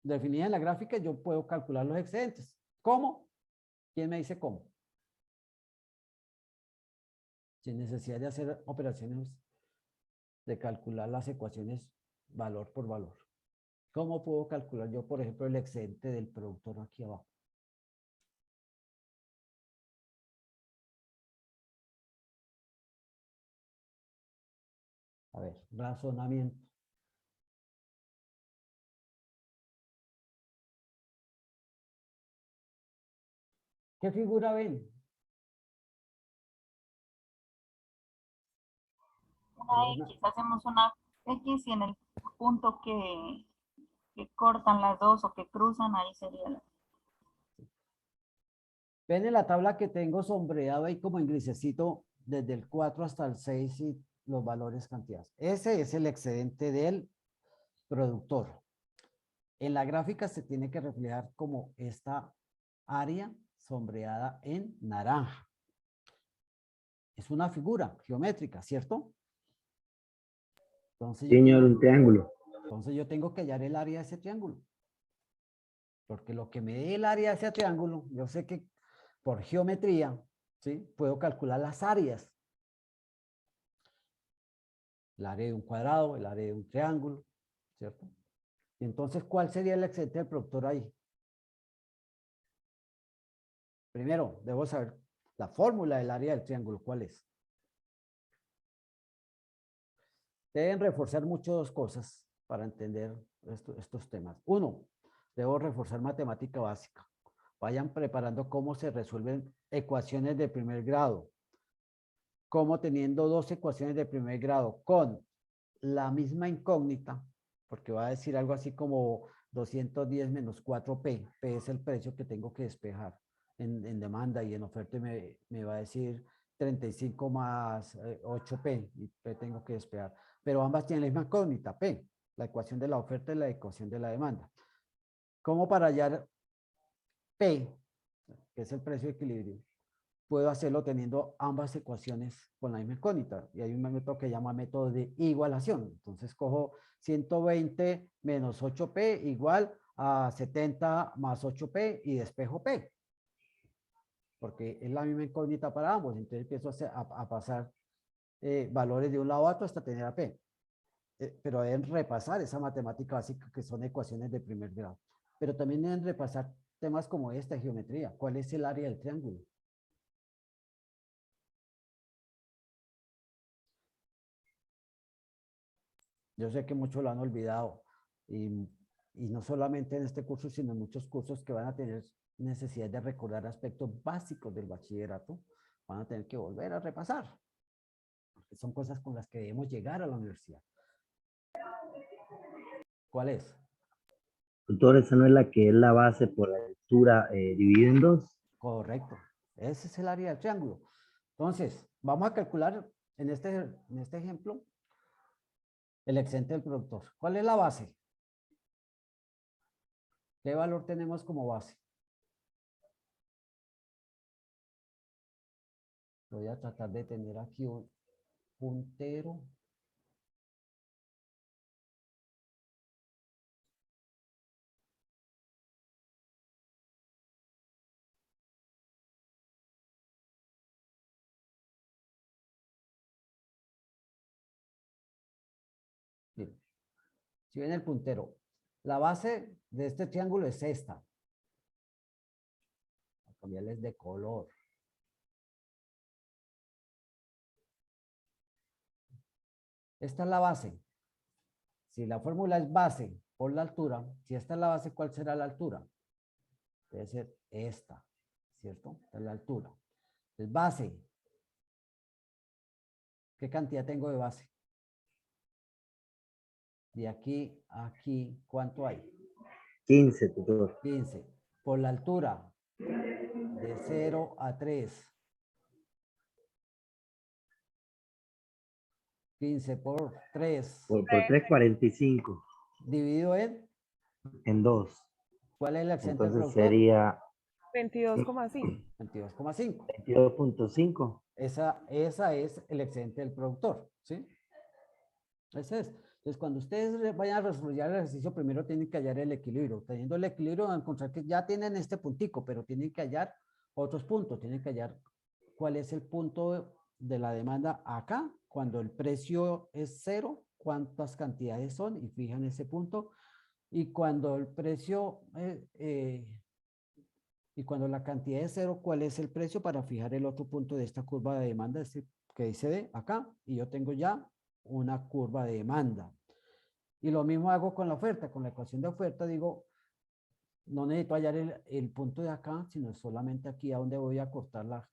definidas en la gráfica, yo puedo calcular los excedentes. ¿Cómo? ¿Quién me dice cómo? Sin necesidad de hacer operaciones de calcular las ecuaciones valor por valor. ¿Cómo puedo calcular yo, por ejemplo, el excedente del productor aquí abajo? A ver, razonamiento. ¿Qué figura ven? Una X, hacemos una X y en el punto que cortan las dos o que cruzan, ahí sería la... Ven en la tabla que tengo sombreado ahí como en grisecito desde el 4 hasta el 6 y los valores cantidades. Ese es el excedente del productor. En la gráfica se tiene que reflejar como esta área sombreada en naranja. Es una figura geométrica, ¿cierto? Entonces Señor, un triángulo. yo tengo que hallar el área de ese triángulo. Porque lo que me dé el área de ese triángulo, yo sé que por geometría, ¿sí? Puedo calcular las áreas. El área de un cuadrado, el área de un triángulo, ¿cierto? Y entonces, ¿cuál sería el excedente del productor ahí? Primero, debo saber la fórmula del área del triángulo, ¿cuál es? Deben reforzar mucho dos cosas para entender estos temas. Uno, debo reforzar matemática básica. Vayan preparando cómo se resuelven ecuaciones de primer grado. Cómo teniendo dos ecuaciones de primer grado con la misma incógnita, porque va a decir algo así como 210 menos 4P. P es el precio que tengo que despejar en demanda, y en oferta me va a decir 35 más 8P, y P tengo que despejar. Pero ambas tienen la misma incógnita, P, la ecuación de la oferta y la ecuación de la demanda. ¿Cómo para hallar P, que es el precio de equilibrio? Puedo hacerlo teniendo ambas ecuaciones con la misma incógnita. Y hay un método que se llama método de igualación. Entonces cojo 120 menos 8P igual a 70 más 8P y despejo P. Porque es la misma incógnita para ambos. Entonces empiezo a pasar valores de un lado a otro hasta tener a P. Pero deben repasar esa matemática básica que son ecuaciones de primer grado. Pero también deben repasar temas como esta, geometría. ¿Cuál es el área del triángulo? Yo sé que muchos lo han olvidado, y no solamente en este curso, sino en muchos cursos que van a tener necesidad de recordar aspectos básicos del bachillerato, van a tener que volver a repasar. Porque son cosas con las que debemos llegar a la universidad. ¿Cuál es? Tutor, esa no es la que es la base por la altura dividida en dos. Correcto. Ese es el área del triángulo. Entonces, vamos a calcular en este ejemplo el excedente del productor. ¿Cuál es la base? ¿Qué valor tenemos como base? Voy a tratar de tener aquí un puntero. Bien. Si ven el puntero, la base de este triángulo es esta. Voy a cambiarles de color. Esta es la base. Si la fórmula es base por la altura, si esta es la base, ¿cuál será la altura? Debe ser esta, ¿cierto? Esta es la altura. El base. ¿Qué cantidad tengo de base? De aquí a aquí, ¿cuánto hay? 15, tutor. 15. Por la altura, de 0 a 3. 15 por 3. Por 3, 45. Dividido En 2. ¿cuál es el excedente del Entonces productor? sería 22,5. 22,5. 22.5. Esa es el excedente del productor, ¿sí? Ese es. Entonces, cuando ustedes vayan a resolver el ejercicio, primero tienen que hallar el equilibrio. Teniendo el equilibrio, van a encontrar que ya tienen este puntico, pero tienen que hallar otros puntos. Tienen que hallar cuál es el punto de la demanda acá, cuando el precio es 0, cuántas cantidades son, y fijan ese punto. Y cuando el precio, y cuando la cantidad es 0, ¿cuál es el precio para fijar el otro punto de esta curva de demanda? Es decir, que dice D acá, y yo tengo ya una curva de demanda. Y lo mismo hago con la oferta. Con la ecuación de oferta digo, no necesito hallar el punto de acá, sino solamente aquí a donde voy a cortar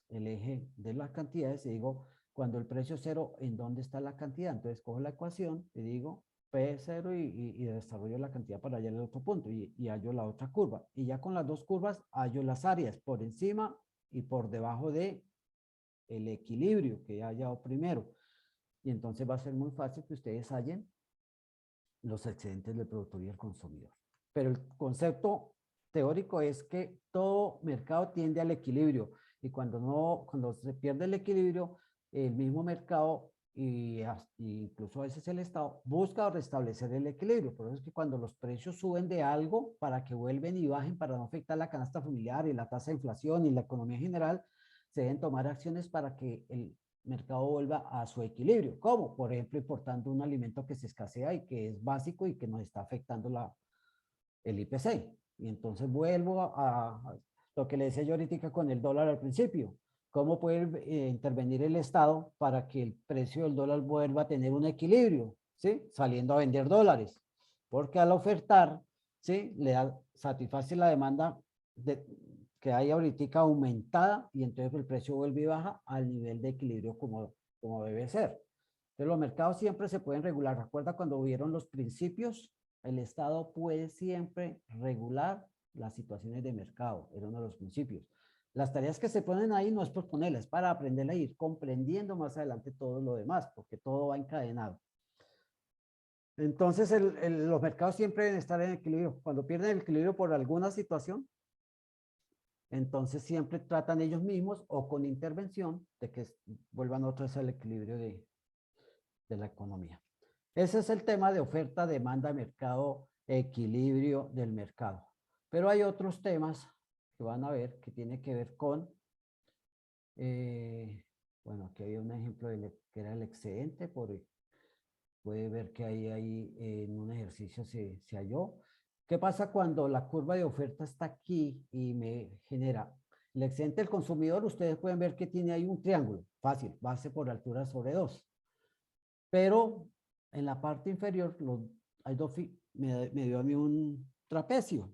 el eje de las cantidades. Y digo, cuando el precio es 0, ¿en dónde está la cantidad? Entonces cojo la ecuación y digo P0 y desarrollo la cantidad para hallar el otro punto y hallo la otra curva. Y ya con las dos curvas hallo las áreas por encima y por debajo de el equilibrio que he hallado primero. Y entonces va a ser muy fácil que ustedes hallen los excedentes del productor y el consumidor. Pero el concepto teórico es que todo mercado tiende al equilibrio y cuando se pierde el equilibrio, el mismo mercado y incluso a veces el Estado busca restablecer el equilibrio. Por eso es que cuando los precios suben de algo para que vuelven y bajen para no afectar la canasta familiar y la tasa de inflación y la economía general, se deben tomar acciones para que el mercado vuelva a su equilibrio. ¿Cómo? Por ejemplo, importando un alimento que se escasea y que es básico y que nos está afectando el IPC. Y entonces vuelvo a lo que le decía yo ahorita con el dólar al principio. ¿Cómo puede intervenir el Estado para que el precio del dólar vuelva a tener un equilibrio? ¿Sí? Saliendo a vender dólares. Porque al ofertar, ¿sí? Satisface la demanda que hay ahorita aumentada y entonces el precio vuelve y baja al nivel de equilibrio como debe ser. Entonces los mercados siempre se pueden regular. Recuerda cuando vieron los principios, el Estado puede siempre regular las situaciones de mercado. Era uno de los principios. Las tareas que se ponen ahí no es por ponerlas, es para aprender a ir comprendiendo más adelante todo lo demás, porque todo va encadenado. Entonces los mercados siempre deben estar en equilibrio. Cuando pierden el equilibrio por alguna situación, entonces siempre tratan ellos mismos o con intervención de que vuelvan otra vez al equilibrio de la economía. Ese es el tema de oferta, demanda, mercado, equilibrio del mercado. Pero hay otros temas que van a ver que tiene que ver con, bueno, aquí hay un ejemplo que era el excedente, puede ver que ahí en un ejercicio se halló. ¿Qué pasa cuando la curva de oferta está aquí y me genera el excedente del consumidor? Ustedes pueden ver que tiene ahí un triángulo, fácil, base por altura sobre 2. Pero en la parte inferior me dio a mí un trapecio.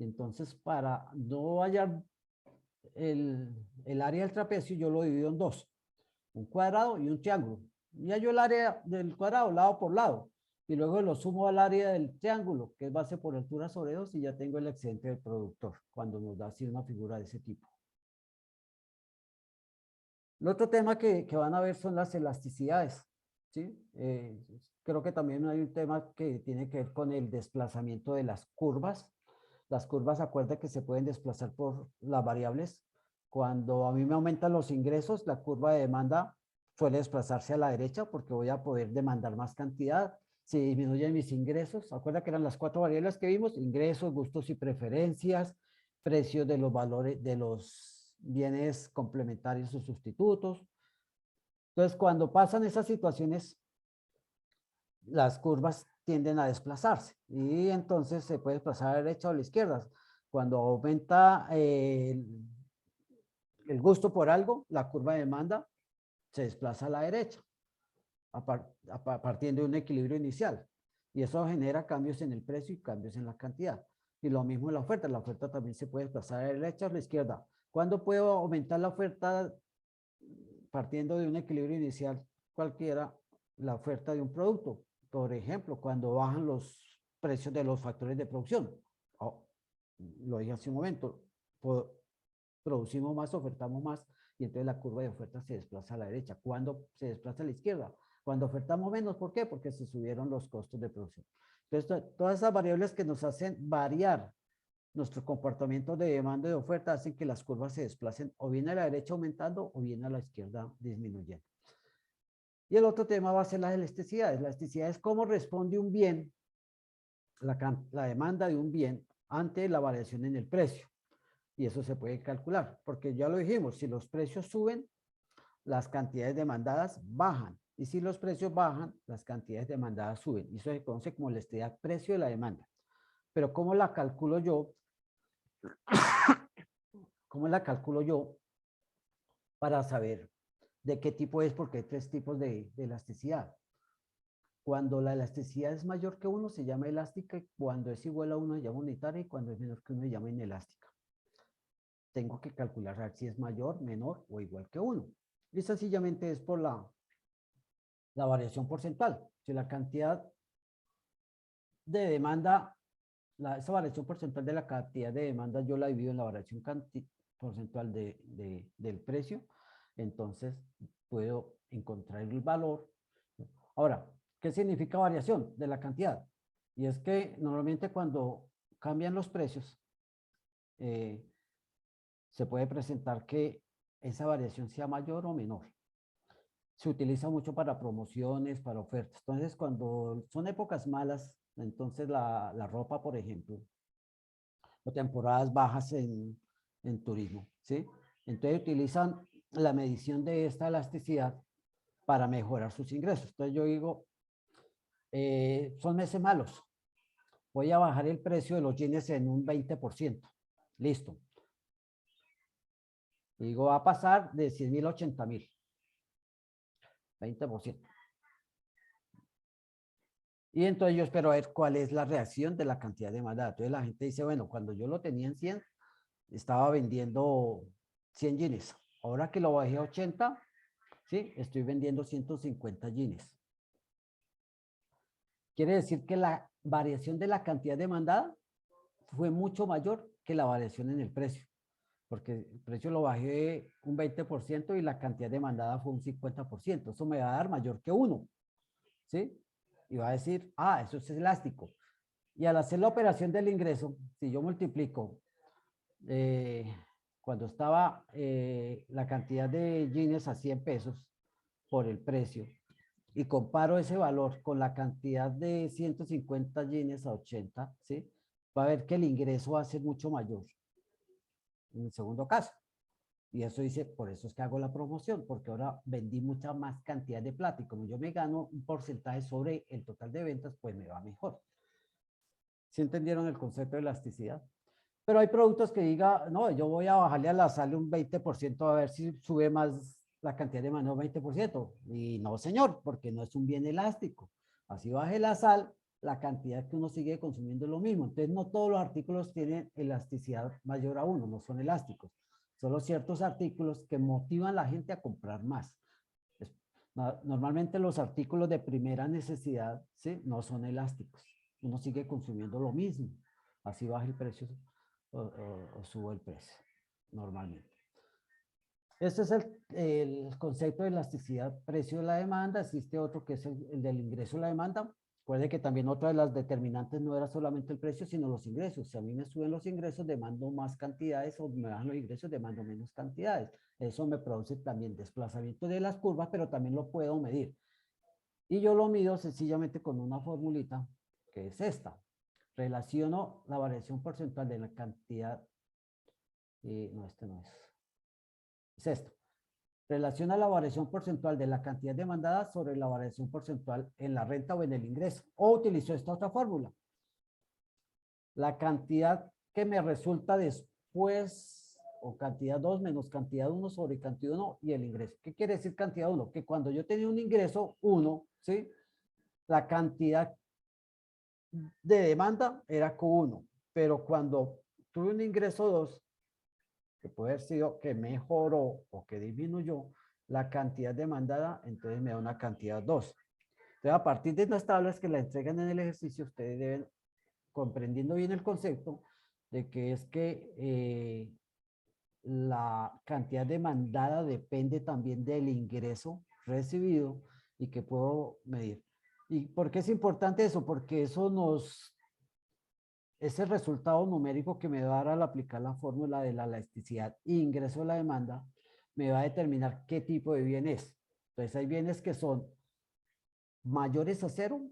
Entonces, para no hallar el área del trapecio, yo lo divido en dos, un cuadrado y un triángulo. Y hallo el área del cuadrado lado por lado, y luego lo sumo al área del triángulo, que es base por altura sobre 2, y ya tengo el excedente del productor, cuando nos da así una figura de ese tipo. El otro tema que van a ver son las elasticidades, ¿sí? Creo que también hay un tema que tiene que ver con el desplazamiento de las curvas. Las curvas, acuerda que se pueden desplazar por las variables. Cuando a mí me aumentan los ingresos, la curva de demanda suele desplazarse a la derecha porque voy a poder demandar más cantidad. Si disminuyen mis ingresos, acuerda que eran las 4 variables que vimos: ingresos, gustos y preferencias, precios de los valores de los bienes complementarios o sustitutos. Entonces, cuando pasan esas situaciones, las curvas tienden a desplazarse y entonces se puede desplazar a la derecha o a la izquierda. Cuando aumenta el gusto por algo, la curva de demanda se desplaza a la derecha, partiendo de un equilibrio inicial. Y eso genera cambios en el precio y cambios en la cantidad. Y lo mismo en la oferta. La oferta también se puede desplazar a la derecha o a la izquierda. ¿Cuándo puedo aumentar la oferta partiendo de un equilibrio inicial cualquiera? La oferta de un producto. Por ejemplo, cuando bajan los precios de los factores de producción. Lo dije hace un momento. Producimos más, ofertamos más, y entonces la curva de oferta se desplaza a la derecha. ¿Cuándo se desplaza a la izquierda? Cuando ofertamos menos. ¿Por qué? Porque se subieron los costos de producción. Entonces, todas esas variables que nos hacen variar nuestro comportamiento de demanda y de oferta hacen que las curvas se desplacen o bien a la derecha aumentando o bien a la izquierda disminuyendo. Y el otro tema va a ser las elasticidades. La elasticidad es cómo responde un bien, la demanda de un bien, ante la variación en el precio. Y eso se puede calcular, porque ya lo dijimos, si los precios suben, las cantidades demandadas bajan. Y si los precios bajan, las cantidades demandadas suben. Y eso se conoce como elasticidad precio de la demanda. Pero ¿cómo la calculo yo? ¿Cómo la calculo yo para saber de qué tipo es? Porque hay 3 tipos de elasticidad. Cuando la elasticidad es mayor que 1 se llama elástica, y cuando es igual a 1 se llama unitaria, y cuando es menor que 1 se llama inelástica. Tengo que calcular a ver si es mayor, menor o igual que 1. Y sencillamente es por la variación porcentual. Si la cantidad de demanda, esa variación porcentual de la cantidad de demanda, yo la divido en la variación porcentual del precio, entonces puedo encontrar el valor. Ahora, ¿qué significa variación de la cantidad? Y es que normalmente cuando cambian los precios, se puede presentar que esa variación sea mayor o menor. Se utiliza mucho para promociones, para ofertas. Entonces, cuando son épocas malas, entonces la ropa, por ejemplo, o temporadas bajas en turismo, ¿sí? Entonces utilizan la medición de esta elasticidad para mejorar sus ingresos. Entonces yo digo, son meses malos, voy a bajar el precio de los jeans en un 20%. Listo. Digo, va a pasar de 100.000 a 80.000. 20%. Y entonces yo espero a ver cuál es la reacción de la cantidad demandada. Entonces la gente dice, bueno, cuando yo lo tenía en 100, estaba vendiendo 100 jeans. Ahora que lo bajé a 80, ¿sí? Estoy vendiendo 150 jeans. Quiere decir que la variación de la cantidad demandada fue mucho mayor que la variación en el precio, porque el precio lo bajé un 20% y la cantidad demandada fue un 50%. Eso me va a dar mayor que 1, ¿sí? Y va a decir, ah, eso es elástico. Y al hacer la operación del ingreso, si yo multiplico cuando estaba la cantidad de jeans a 100 pesos por el precio, y comparo ese valor con la cantidad de 150 jeans a 80, ¿sí? Va a ver que el ingreso va a ser mucho mayor en el segundo caso. Y eso dice, por eso es que hago la promoción, porque ahora vendí mucha más cantidad de plata y como yo me gano un porcentaje sobre el total de ventas, pues me va mejor. ¿Sí entendieron el concepto de elasticidad? Pero hay productos que diga, no, yo voy a bajarle a la sal un 20% a ver si sube más la cantidad de mano 20%. Y no, señor, porque no es un bien elástico. Así baje la sal, la cantidad que uno sigue consumiendo es lo mismo. Entonces, no todos los artículos tienen elasticidad mayor a 1, no son elásticos. Solo ciertos artículos que motivan a la gente a comprar más. Normalmente los artículos de primera necesidad, ¿sí?, no son elásticos. Uno sigue consumiendo lo mismo. Así baja el precio o sube el precio, normalmente. Este es el concepto de elasticidad precio de la demanda. Existe otro que es el del ingreso de la demanda. Recuerde que también otra de las determinantes no era solamente el precio, sino los ingresos. Si a mí me suben los ingresos, demando más cantidades, o me bajan los ingresos, demando menos cantidades. Eso me produce también desplazamiento de las curvas, pero también lo puedo medir. Y yo lo mido sencillamente con una formulita, que es esta. Relaciono la variación porcentual de la cantidad, no, este no es esto. Relaciona la variación porcentual de la cantidad demandada sobre la variación porcentual en la renta o en el ingreso. O utilizo esta otra fórmula. La cantidad que me resulta después, o cantidad 2 menos cantidad 1 sobre cantidad 1 y el ingreso. ¿Qué quiere decir cantidad 1? Que cuando yo tenía un ingreso 1, ¿sí?, la cantidad de demanda era Q1. Pero cuando tuve un ingreso 2, que puede haber sido que mejoró o que disminuyó la cantidad demandada, entonces me da una cantidad 2. Entonces, a partir de las tablas que la entregan en el ejercicio, ustedes deben, comprendiendo bien el concepto, de que es que la cantidad demandada depende también del ingreso recibido y que puedo medir. ¿Y por qué es importante eso? Porque eso ese resultado numérico que me va a dar al aplicar la fórmula de la elasticidad e ingreso de la demanda, me va a determinar qué tipo de bien es. Entonces, hay bienes que son mayores a 0,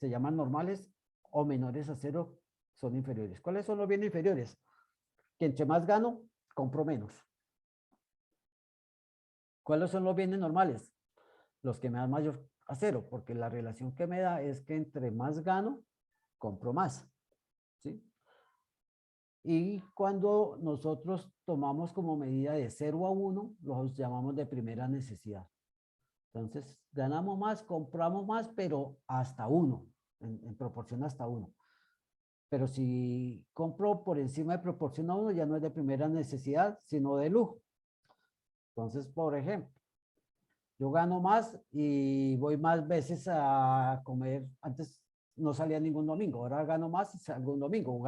se llaman normales, o menores a 0, son inferiores. ¿Cuáles son los bienes inferiores? Que entre más gano, compro menos. ¿Cuáles son los bienes normales? Los que me dan mayor a 0, porque la relación que me da es que entre más gano, compro más. ¿Sí? Y cuando nosotros tomamos como medida de 0 a 1, los llamamos de primera necesidad. Entonces, ganamos más, compramos más, pero hasta 1, en proporción hasta 1. Pero si compro por encima de proporción a 1, ya no es de primera necesidad, sino de lujo. Entonces, por ejemplo, yo gano más y voy más veces a comer. Antes no salía ningún domingo, ahora gano más y salgo un domingo.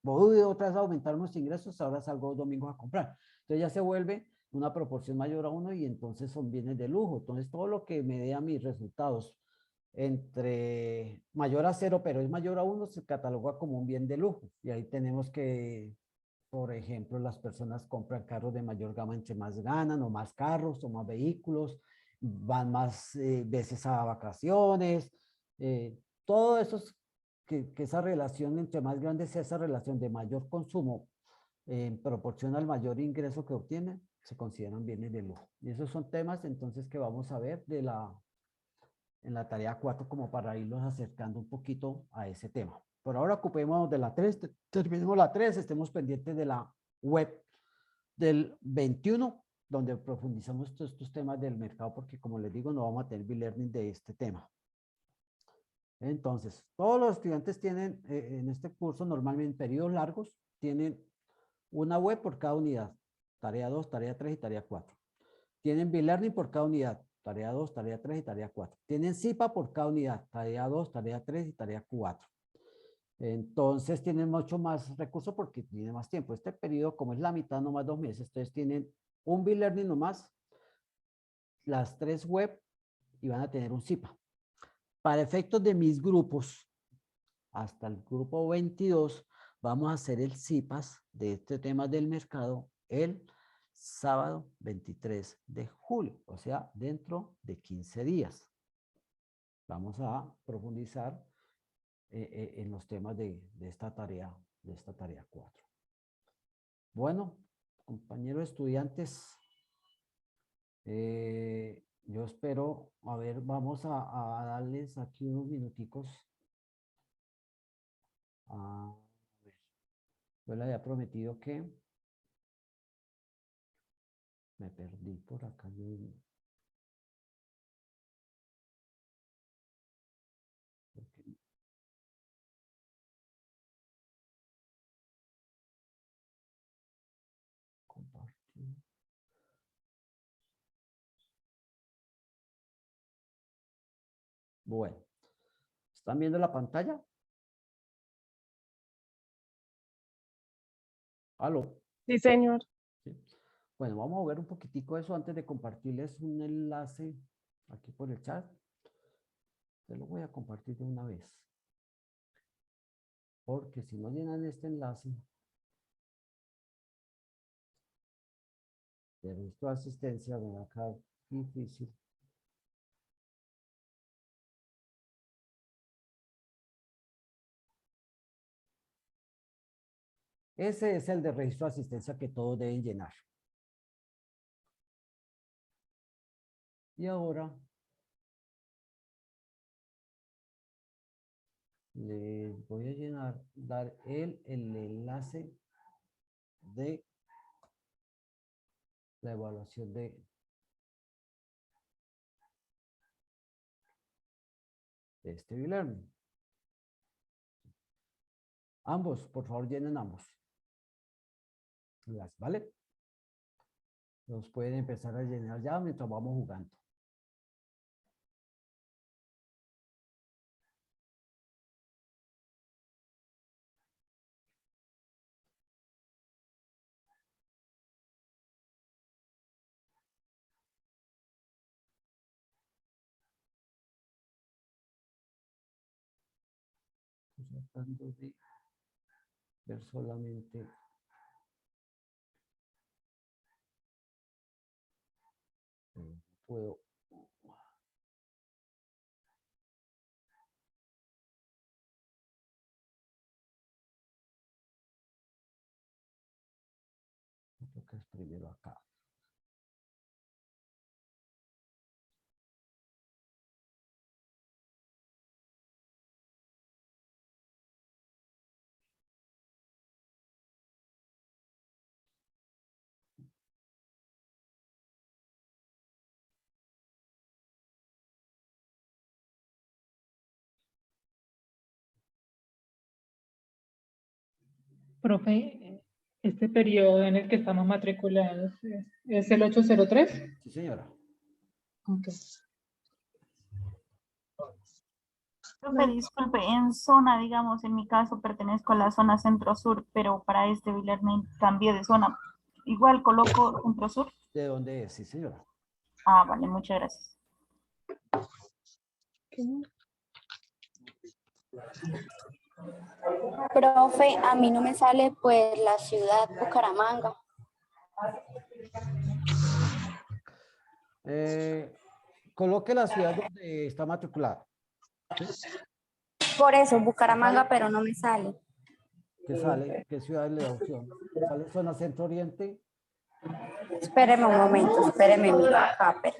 Voy otra vez a aumentar unos ingresos, ahora salgo los domingos a comprar. Entonces ya se vuelve una proporción mayor a 1 y entonces son bienes de lujo. Entonces todo lo que me dé a mis resultados entre mayor a 0, pero es mayor a 1, se cataloga como un bien de lujo. Y ahí tenemos que, por ejemplo, las personas compran carros de mayor gama entre más ganan, o más carros, o más vehículos, van más veces a vacaciones, todo eso es que esa relación entre más grande sea esa relación de mayor consumo en proporción al mayor ingreso que obtienen, se consideran bienes de lujo. Y esos son temas entonces que vamos a ver en la tarea 4 como para irlos acercando un poquito a ese tema. Por ahora ocupemos de la 3, terminemos la 3, estemos pendientes de la web del 21, donde profundizamos estos temas del mercado, porque como les digo, no vamos a tener e-learning de este tema. Entonces, todos los estudiantes tienen en este curso, normalmente en periodos largos, tienen una web por cada unidad, tarea 2, tarea 3 y tarea 4. Tienen e-learning por cada unidad, tarea 2, tarea 3 y tarea 4. Tienen CIPA por cada unidad, tarea 2, tarea 3 y tarea 4. Entonces tienen mucho más recursos porque tienen más tiempo. Este periodo, como es la mitad, nomás 2 meses, entonces tienen un e-learning nomás, las 3 web y van a tener un CIPA. Para efectos de mis grupos, hasta el grupo 22, vamos a hacer el CIPAS de este tema del mercado el sábado 23 de julio, o sea, dentro de 15 días. Vamos a profundizar en los temas de esta tarea 4. Bueno, compañeros estudiantes, yo espero, a ver, vamos a darles aquí unos minuticos. A ver, yo le había prometido que me perdí por acá. Bueno, ¿están viendo la pantalla? ¿Aló? Sí, señor. Sí. Bueno, vamos a ver un poquitico eso antes de compartirles un enlace aquí por el chat. Se lo voy a compartir de una vez. Porque si no llenan este enlace de registro de asistencia, ven acá, difícil. Ese es el de registro de asistencia que todos deben llenar. Y ahora les voy a llenar, dar el enlace de la evaluación de este e-learning. Ambos, por favor, llenen ambos. ¿Vale? Los pueden empezar a llenar ya mientras vamos jugando. Estoy tratando de ver solamente puedo. Creo que es primero acá. Profe, este periodo en el que estamos matriculados es el 803. Sí, señora. Ok. Profe, disculpe, en zona, digamos, en mi caso pertenezco a la zona centro-sur, pero para este e-learning cambié de zona. Igual coloco centro-sur. ¿De dónde es? Sí, señora. Ah, vale, muchas gracias. Profe, a mí no me sale pues la ciudad Bucaramanga. Coloque la ciudad donde está matriculada. ¿Sí? Por eso, Bucaramanga, pero no me sale. ¿Qué sale? ¿Qué ciudad le da opción? ¿Sale zona centro-oriente? Espéreme un momento, espéreme, miro acá, pero...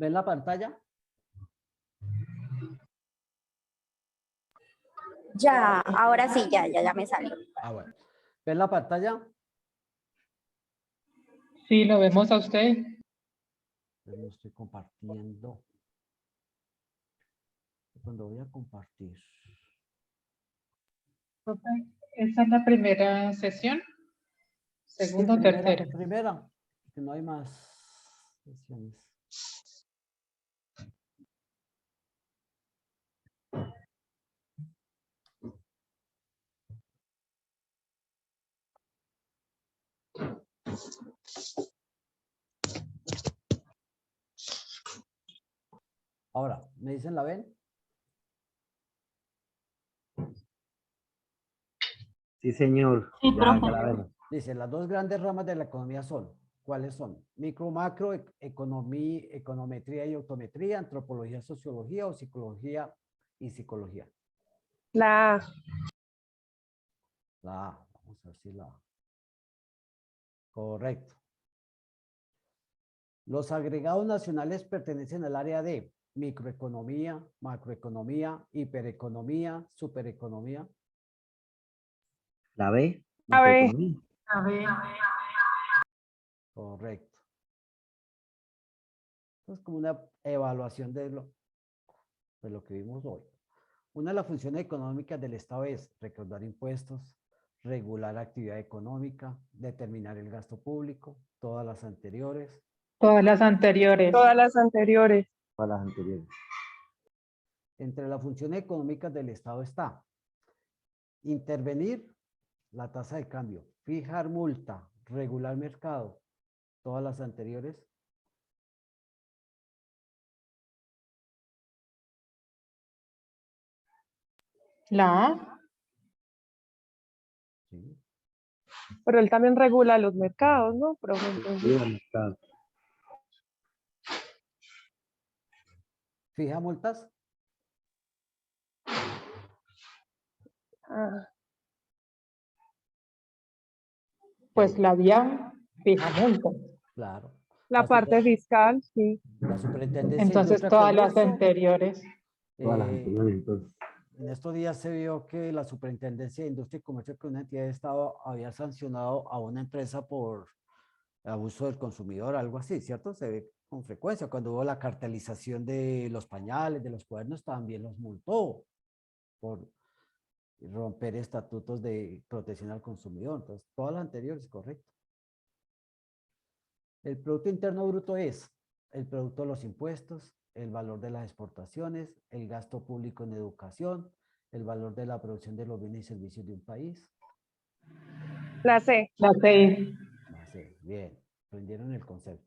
¿Ven la pantalla? Ya, ahora sí, ya me salió. Ah, bueno. ¿Ven la pantalla? Sí, lo vemos a usted. Yo lo estoy compartiendo. Cuando voy a compartir. Profe, ¿esa es la primera sesión? ¿Segunda o tercera? Primera, que no hay más sesiones. Ahora, ¿me dicen la ven? Sí, señor. Sí, Ya, profe. ya la vemos. Dice, las dos grandes ramas de la economía son, ¿cuáles son? Micro, macro, economía, econometría y optometría, antropología, sociología o psicología y psicología. La A. La A, vamos a ver si la A. Correcto. Los agregados nacionales pertenecen al área de microeconomía, macroeconomía, hipereconomía, supereconomía. ¿La B? A ver. Macroeconomía. Correcto. Es como una evaluación de de lo que vimos hoy. Una de las funciones económicas del Estado es recaudar impuestos, regular la actividad económica, determinar el gasto público, todas las anteriores. Todas las anteriores. Todas las anteriores. Todas las anteriores. Entre las funciones económicas del Estado está intervenir la tasa de cambio, fijar multa, regular mercado, todas las anteriores. La A. Sí. Pero él también regula los mercados, ¿no? Profe? Entonces, Sí, el mercado. Fija multas. ah, Pues la vía fija multa. Claro. la parte fiscal, sí. La Superintendencia de Entonces Industria y todas las Comercio, anteriores. Todas las eh, anteriores, entonces. en estos días se vio que la Superintendencia de Industria y Comercio, que es una entidad de Estado, había sancionado a una empresa por abuso del consumidor, algo así, ¿cierto? Se ve con frecuencia. Cuando hubo la cartelización de los pañales, de los cuadernos, también los multó por romper estatutos de protección al consumidor. Entonces, todas las anteriores, correcto. El Producto Interno Bruto es el producto de los impuestos, el valor de las exportaciones, el gasto público en educación, el valor de la producción de los bienes y servicios de un país. La C. La C. No sé, bien, aprendieron el concepto.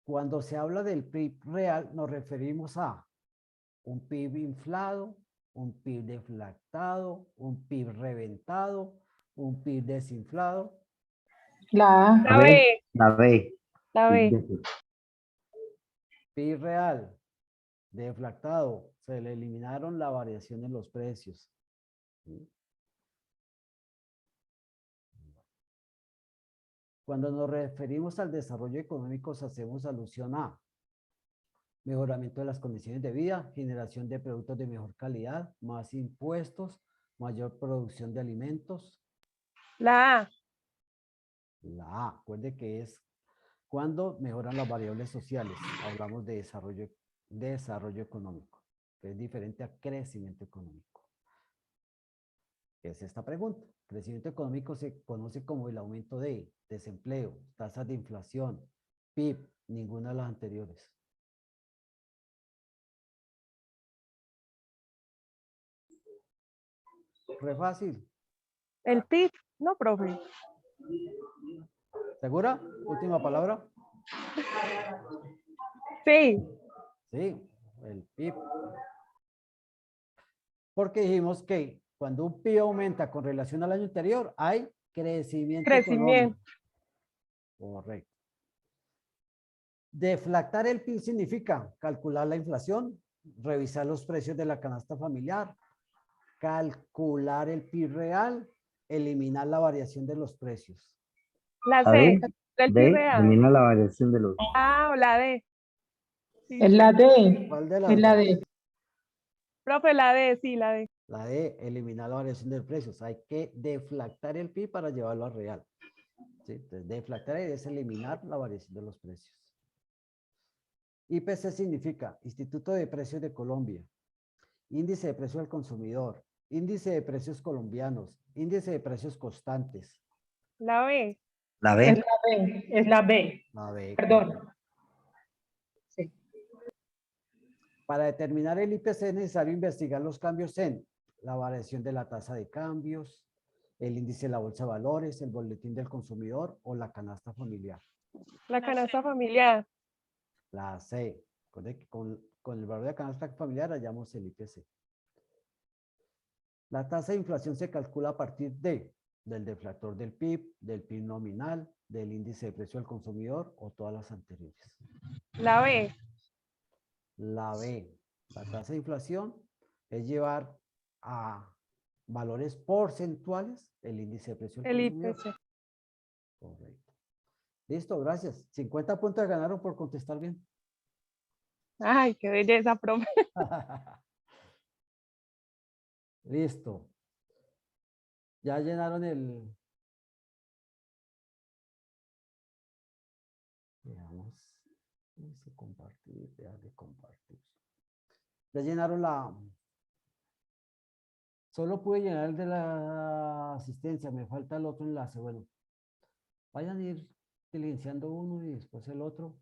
Cuando se habla del PIB real, nos referimos a un PIB inflado, un PIB deflactado, un PIB reventado, un PIB desinflado. La A. La B. La B. La B. PIB real, deflactado, se le eliminaron la variación en los precios. ¿Sí? Cuando nos referimos al desarrollo económico, hacemos alusión a mejoramiento de las condiciones de vida, generación de productos de mejor calidad, más impuestos, mayor producción de alimentos. La A. La A, acuerde que es cuando mejoran las variables sociales. Hablamos de desarrollo económico, que es diferente a crecimiento económico. ¿Qué es esta pregunta? Crecimiento económico se conoce como el aumento de desempleo, tasas de inflación, PIB, ninguna de las anteriores. Re fácil. El PIB. No, profe. ¿Segura? Última palabra. Sí. Sí, el PIB. Porque dijimos que cuando un PIB aumenta con relación al año anterior, hay crecimiento Crecimiento. económico. Correcto. Deflactar el PIB significa calcular la inflación, revisar los precios de la canasta familiar, calcular el PIB real, eliminar la variación de los precios. La La C. D. Del D. PIB real. Elimina la variación de los. Ah, o la D. Sí, Es sí. la D. ¿Cuál de las Es la dos? D. Profe, la D, sí, la D. La de eliminar la variación de precios. Hay que deflactar el PIB para llevarlo a real. ¿Sí? Entonces, deflactar es eliminar la variación de los precios. IPC significa Instituto de Precios de Colombia, Índice de Precios al Consumidor, Índice de Precios Colombianos, Índice de Precios Constantes. La B. La Es B. la B. Es la B. La B. Perdón. Sí. Para determinar el IPC es necesario investigar los cambios en la variación de la tasa de cambios, el índice de la bolsa de valores, el boletín del consumidor o la canasta familiar. La canasta familiar. La C. Recuerde que con el valor de la canasta familiar hallamos el IPC. La tasa de inflación se calcula a partir del deflactor del PIB, del PIB nominal, del índice de precio al consumidor o todas las anteriores. La B. La B. La tasa de inflación es llevar a valores porcentuales el índice de precio al El consumidor. IPC. Correcto. Listo, gracias. 50 puntos ganaron por contestar bien. Ay, qué belleza, profe. Listo. Ya llenaron el... Veamos. Vamos a compartir, dejar de compartir. Ya llenaron la... Solo pude llenar el de la asistencia, me falta el otro enlace. Bueno, vayan a ir silenciando uno y después el otro.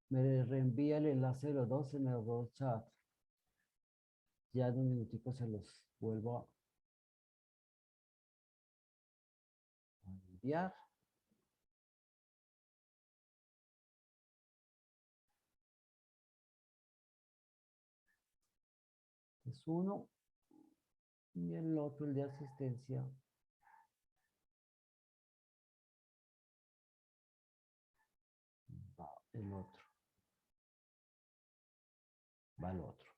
Me reenvía el enlace de los dos en los dos chats. Ya en un minutico se los vuelvo a enviar. Es uno y el otro, el de asistencia. Va el otro. Va el otro.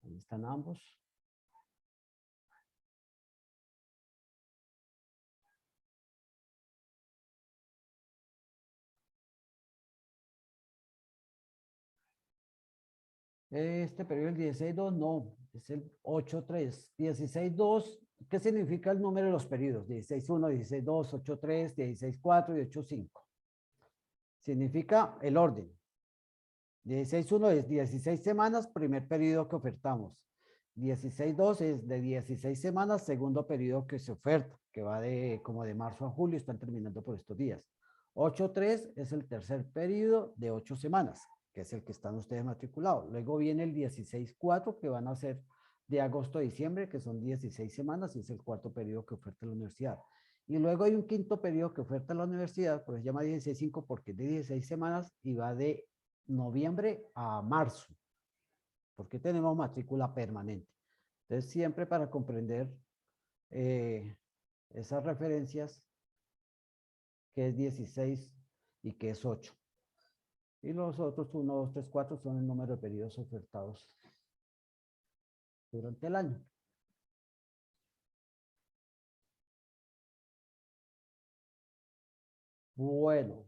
Ahí están ambos. Este periodo, el 16.2, no, es el 8.3. 16.2, ¿qué significa el número de los periodos? 16.1, 16.2, 8.3, 16.4 y 8.5. Significa el orden. 16.1 es 16 semanas, primer periodo que ofertamos. 16.2 es de 16 semanas, segundo periodo que se oferta, que va de como de marzo a julio, están terminando por estos días. 8.3 es el tercer periodo de 8 semanas, que es el que están ustedes matriculados. Luego viene el 16.4, que van a ser de agosto a diciembre, que son 16 semanas, y es el cuarto periodo que oferta la universidad. Y luego hay un quinto periodo que oferta la universidad, pues se llama 16.5 porque es de 16 semanas y va de noviembre a marzo, porque tenemos matrícula permanente. Entonces, siempre para comprender esas referencias, que es 16 y que es 8. Y los otros 1, 2, 3, 4 son el número de periodos ofertados durante el año. Bueno,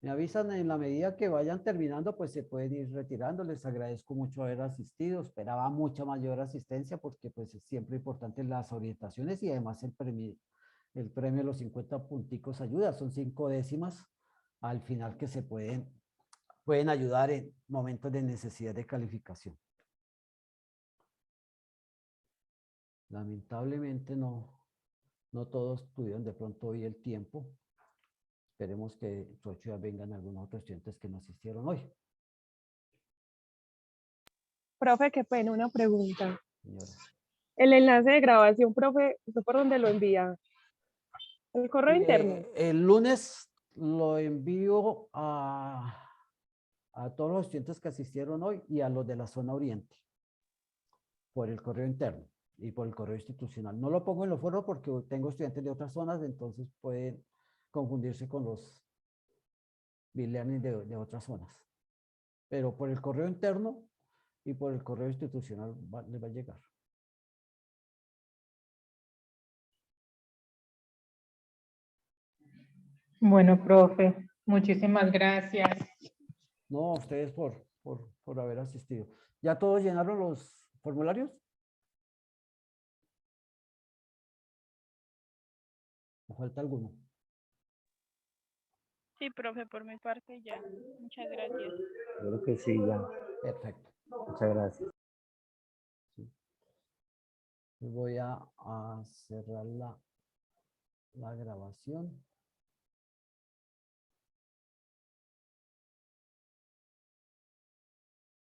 me avisan en la medida que vayan terminando, pues se pueden ir retirando. Les agradezco mucho haber asistido. Esperaba mucha mayor asistencia porque pues es siempre importante las orientaciones y además el premio de los 50 punticos ayuda. Son 5 décimas al final que se pueden ayudar en momentos de necesidad de calificación. Lamentablemente no todos tuvieron de pronto hoy el tiempo. Esperemos que ya vengan algunos otros estudiantes que no asistieron hoy. Profe, qué pena, una pregunta. Señora. El enlace de grabación, profe, ¿usted por dónde lo envía? ¿El correo interno? El lunes lo envío a todos los estudiantes que asistieron hoy y a los de la zona oriente por el correo interno y por el correo institucional. No lo pongo en los foros porque tengo estudiantes de otras zonas, entonces pueden confundirse con los e-learning de otras zonas. Pero por el correo interno y por el correo institucional les va a llegar. Bueno, profe, muchísimas gracias. No, a ustedes por haber asistido. ¿Ya todos llenaron los formularios? ¿O falta alguno? Sí, profe, por mi parte ya. Muchas gracias. Yo creo que sí, ya. Perfecto. Muchas gracias. Sí. Voy a cerrar la grabación.